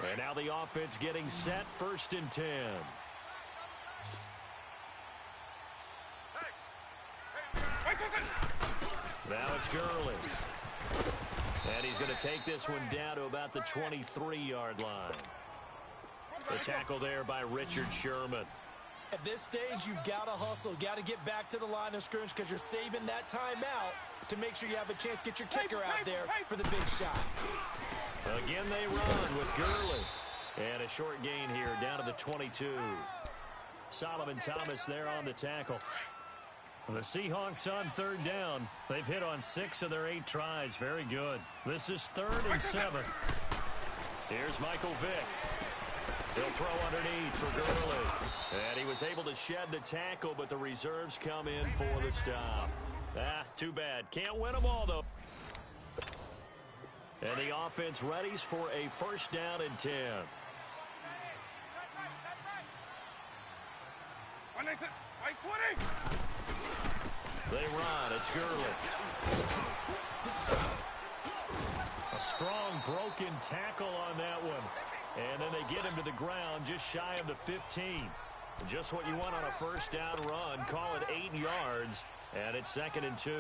And now the offense getting set, 1st and 10. Now it's Gurley. And he's going to take this one down to about the 23-yard line. The tackle there by Richard Sherman. At this stage, you've got to hustle. Got to get back to the line of scrimmage because you're saving that timeout to make sure you have a chance to get your kicker out there for the big shot. Again, they run with Gurley. And a short gain here down to the 22. Solomon Thomas there on the tackle. The Seahawks on 3rd down. They've hit on 6 of their 8 tries. Very good. This is 3rd and 7. Here's Michael Vick. He'll throw underneath for Gurley. And he was able to shed the tackle, but the reserves come in for the stop. Too bad. Can't win them all, though. And the offense readies for a 1st down and 10. They run. It's Gurley. A strong broken tackle on that one. And then they get him to the ground just shy of the 15. Just what you want on a 1st down run. Call it 8 yards. And it's 2nd and 2.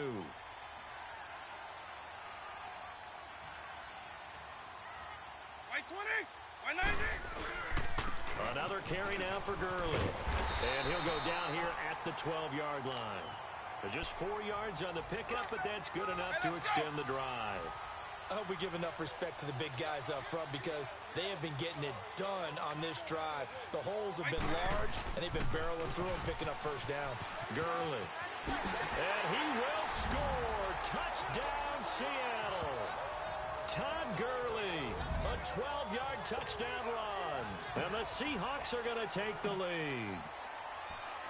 Another carry now for Gurley. And he'll go down here at the 12-yard line. Just 4 yards on the pickup, but that's good enough to extend the drive. I hope we give enough respect to the big guys up front because they have been getting it done on this drive. The holes have been large, and they've been barreling through them, picking up 1st downs. Gurley. And he will score. Touchdown, Seattle. Todd Gurley, a 12-yard touchdown run. And the Seahawks are going to take the lead.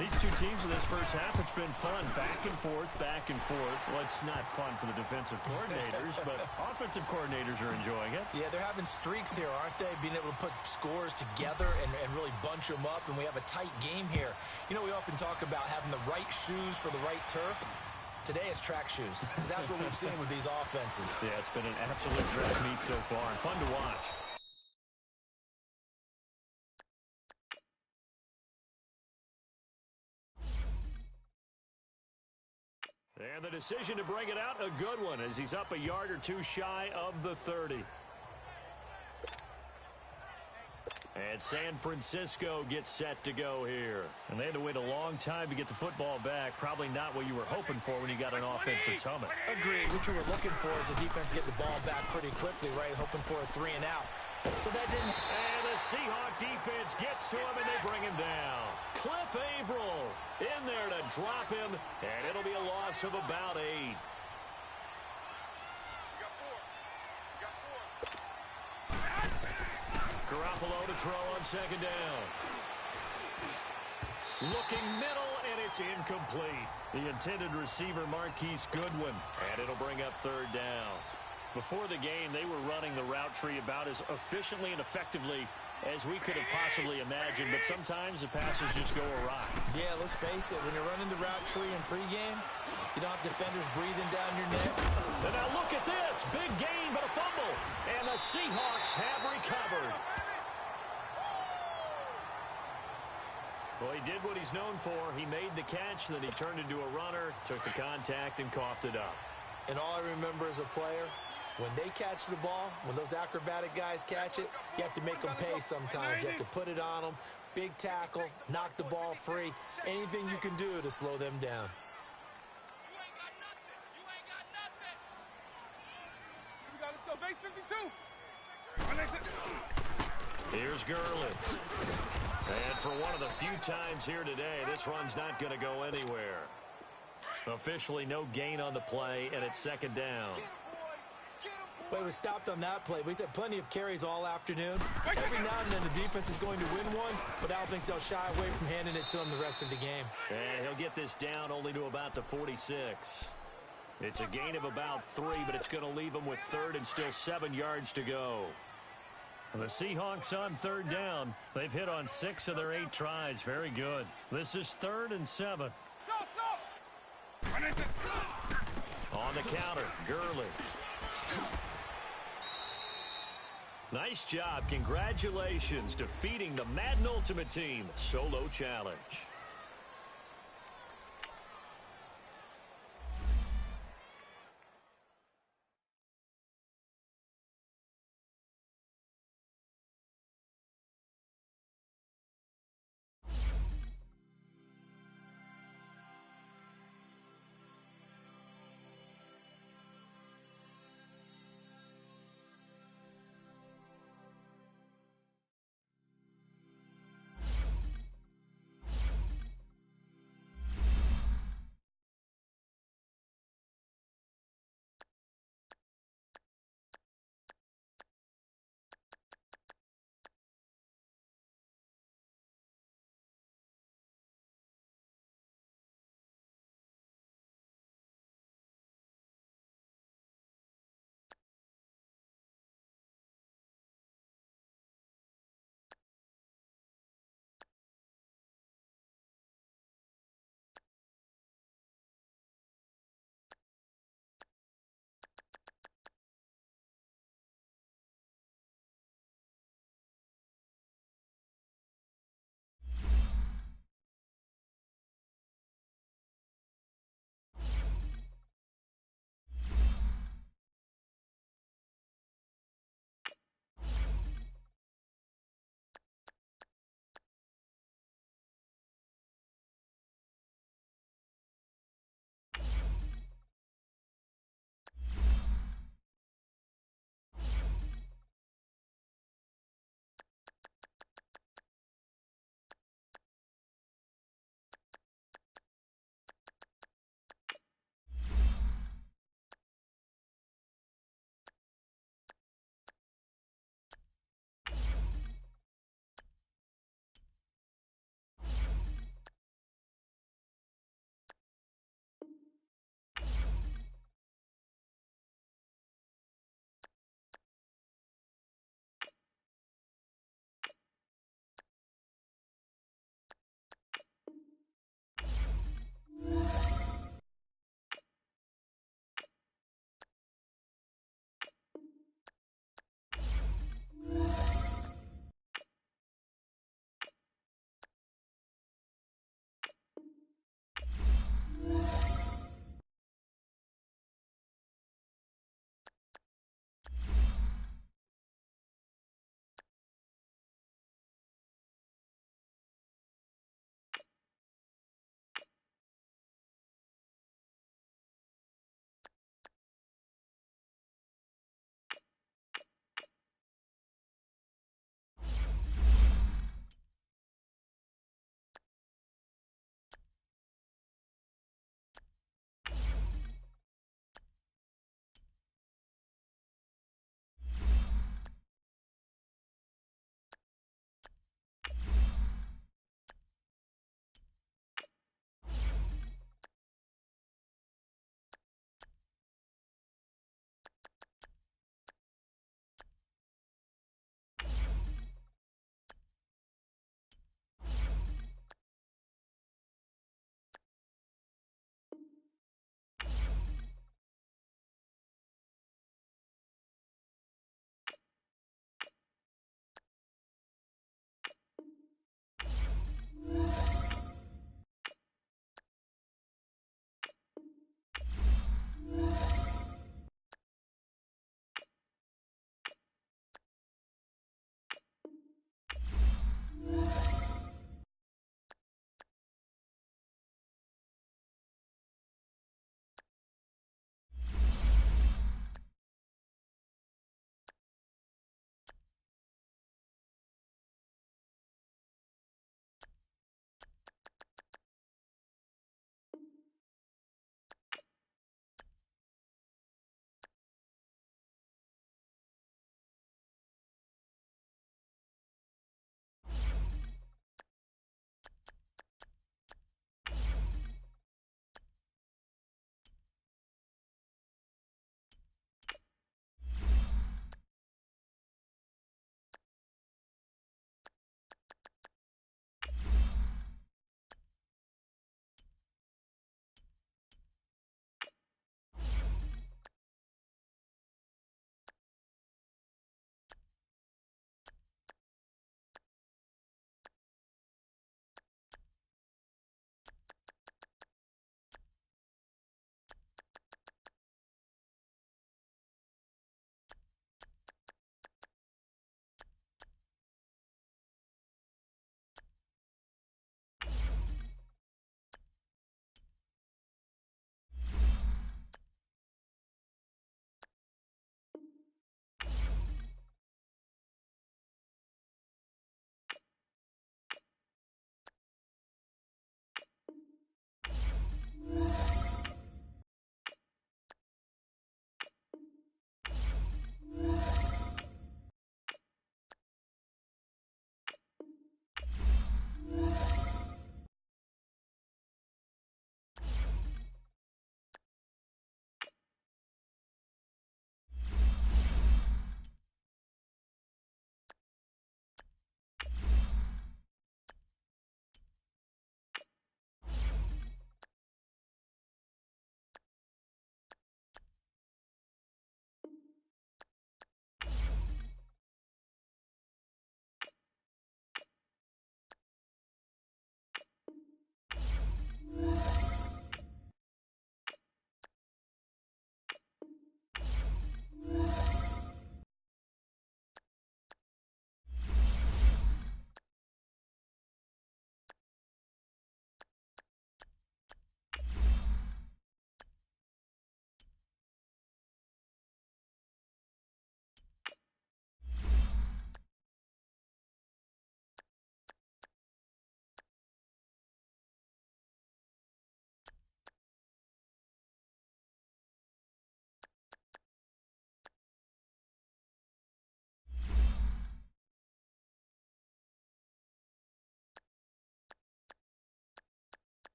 These two teams in this first half, it's been fun. Back and forth, back and forth. Well, it's not fun for the defensive coordinators, but offensive coordinators are enjoying it. Yeah, they're having streaks here, aren't they? Being able to put scores together and really bunch them up, and we have a tight game here. You know, we often talk about having the right shoes for the right turf. Today it's track shoes. That's what we've seen with these offenses. Yeah, it's been an absolute track meet so far. Fun to watch. And the decision to bring it out, a good one, as he's up a yard or 2 shy of the 30. And San Francisco gets set to go here. And they had to wait a long time to get the football back. Probably not what you were hoping for when you got an offense that's humming. Agreed. What you were looking for is the defense get the ball back pretty quickly, right? Hoping for a 3 and out. So that didn't. And the Seahawk defense gets to him, and they bring him down. Cliff Averill in there to drop him, and it'll be a loss of about 8. Garoppolo to throw on 2nd down. Looking middle, and it's incomplete. The intended receiver, Marquise Goodwin, and it'll bring up 3rd down. Before the game, they were running the route tree about as efficiently and effectively as we could have possibly imagined, but sometimes the passes just go awry. Yeah, let's face it, when you're running the route tree in pregame, you don't have defenders breathing down your neck. And now look at this. Big gain, but a fumble. And the Seahawks have recovered. Well, he did what he's known for. He made the catch, then he turned into a runner, took the contact, and coughed it up. And all I remember as a player, when they catch the ball, when those acrobatic guys catch it, you have to make them pay sometimes. You have to put it on them, big tackle, knock the ball free, anything you can do to slow them down. Let's go, base 52. Here's Gurley. And for one of the few times here today, this run's not going to go anywhere. Officially no gain on the play, and it's second down. Well, he was stopped on that play, but he's had plenty of carries all afternoon. Every now and then the defense is going to win one, but I don't think they'll shy away from handing it to him the rest of the game. And he'll get this down only to about the 46. It's a gain of about 3, but it's going to leave him with third and still 7 yards to go. The Seahawks on third down. They've hit on 6 of their 8 tries. Very good. This is 3rd and 7. On the counter, Gurley. Nice job. Congratulations, defeating the Madden Ultimate Team solo challenge.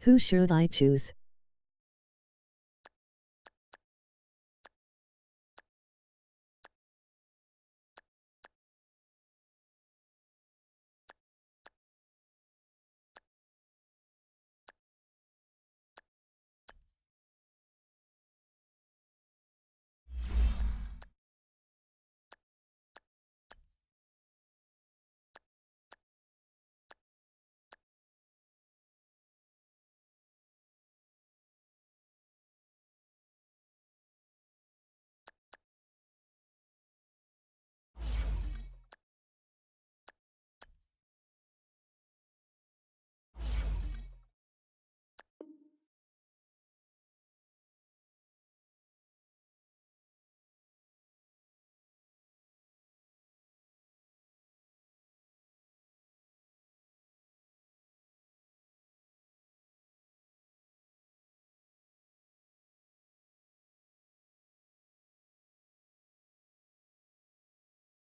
Who should I choose?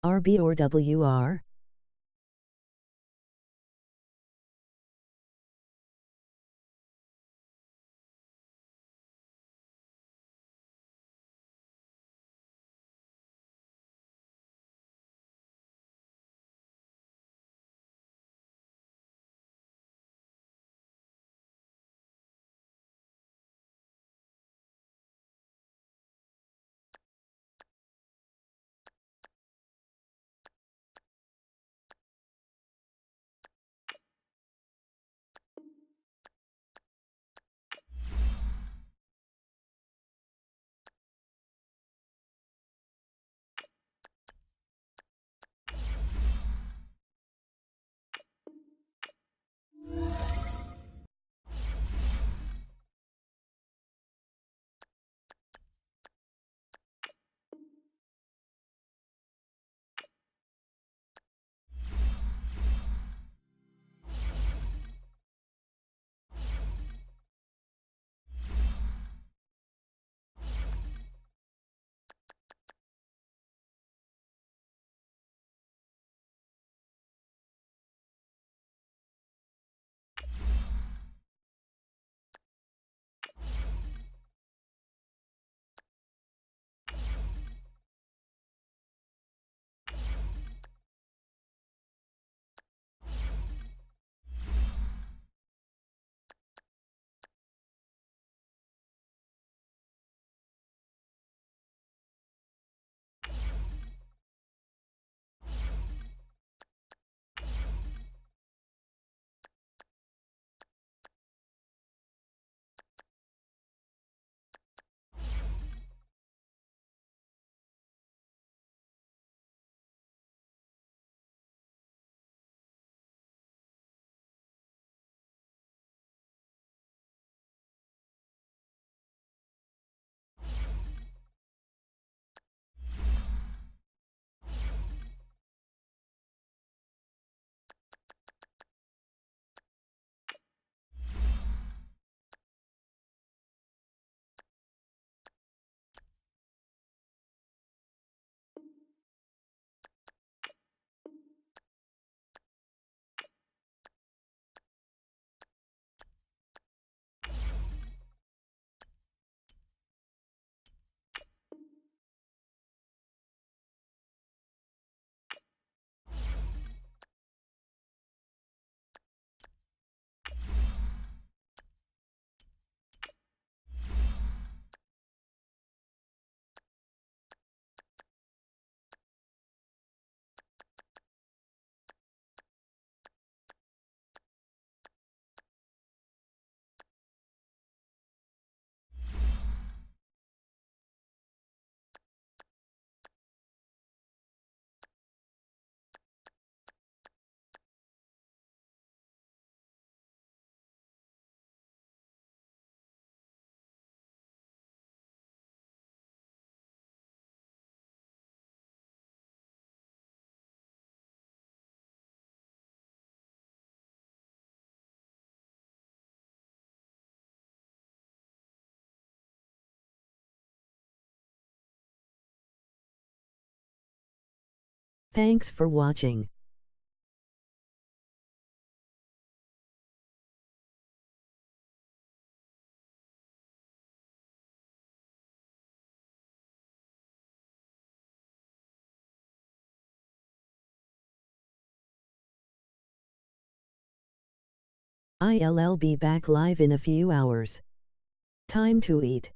RB or WR? Thanks for watching. I'll be back live in a few hours. Time to eat.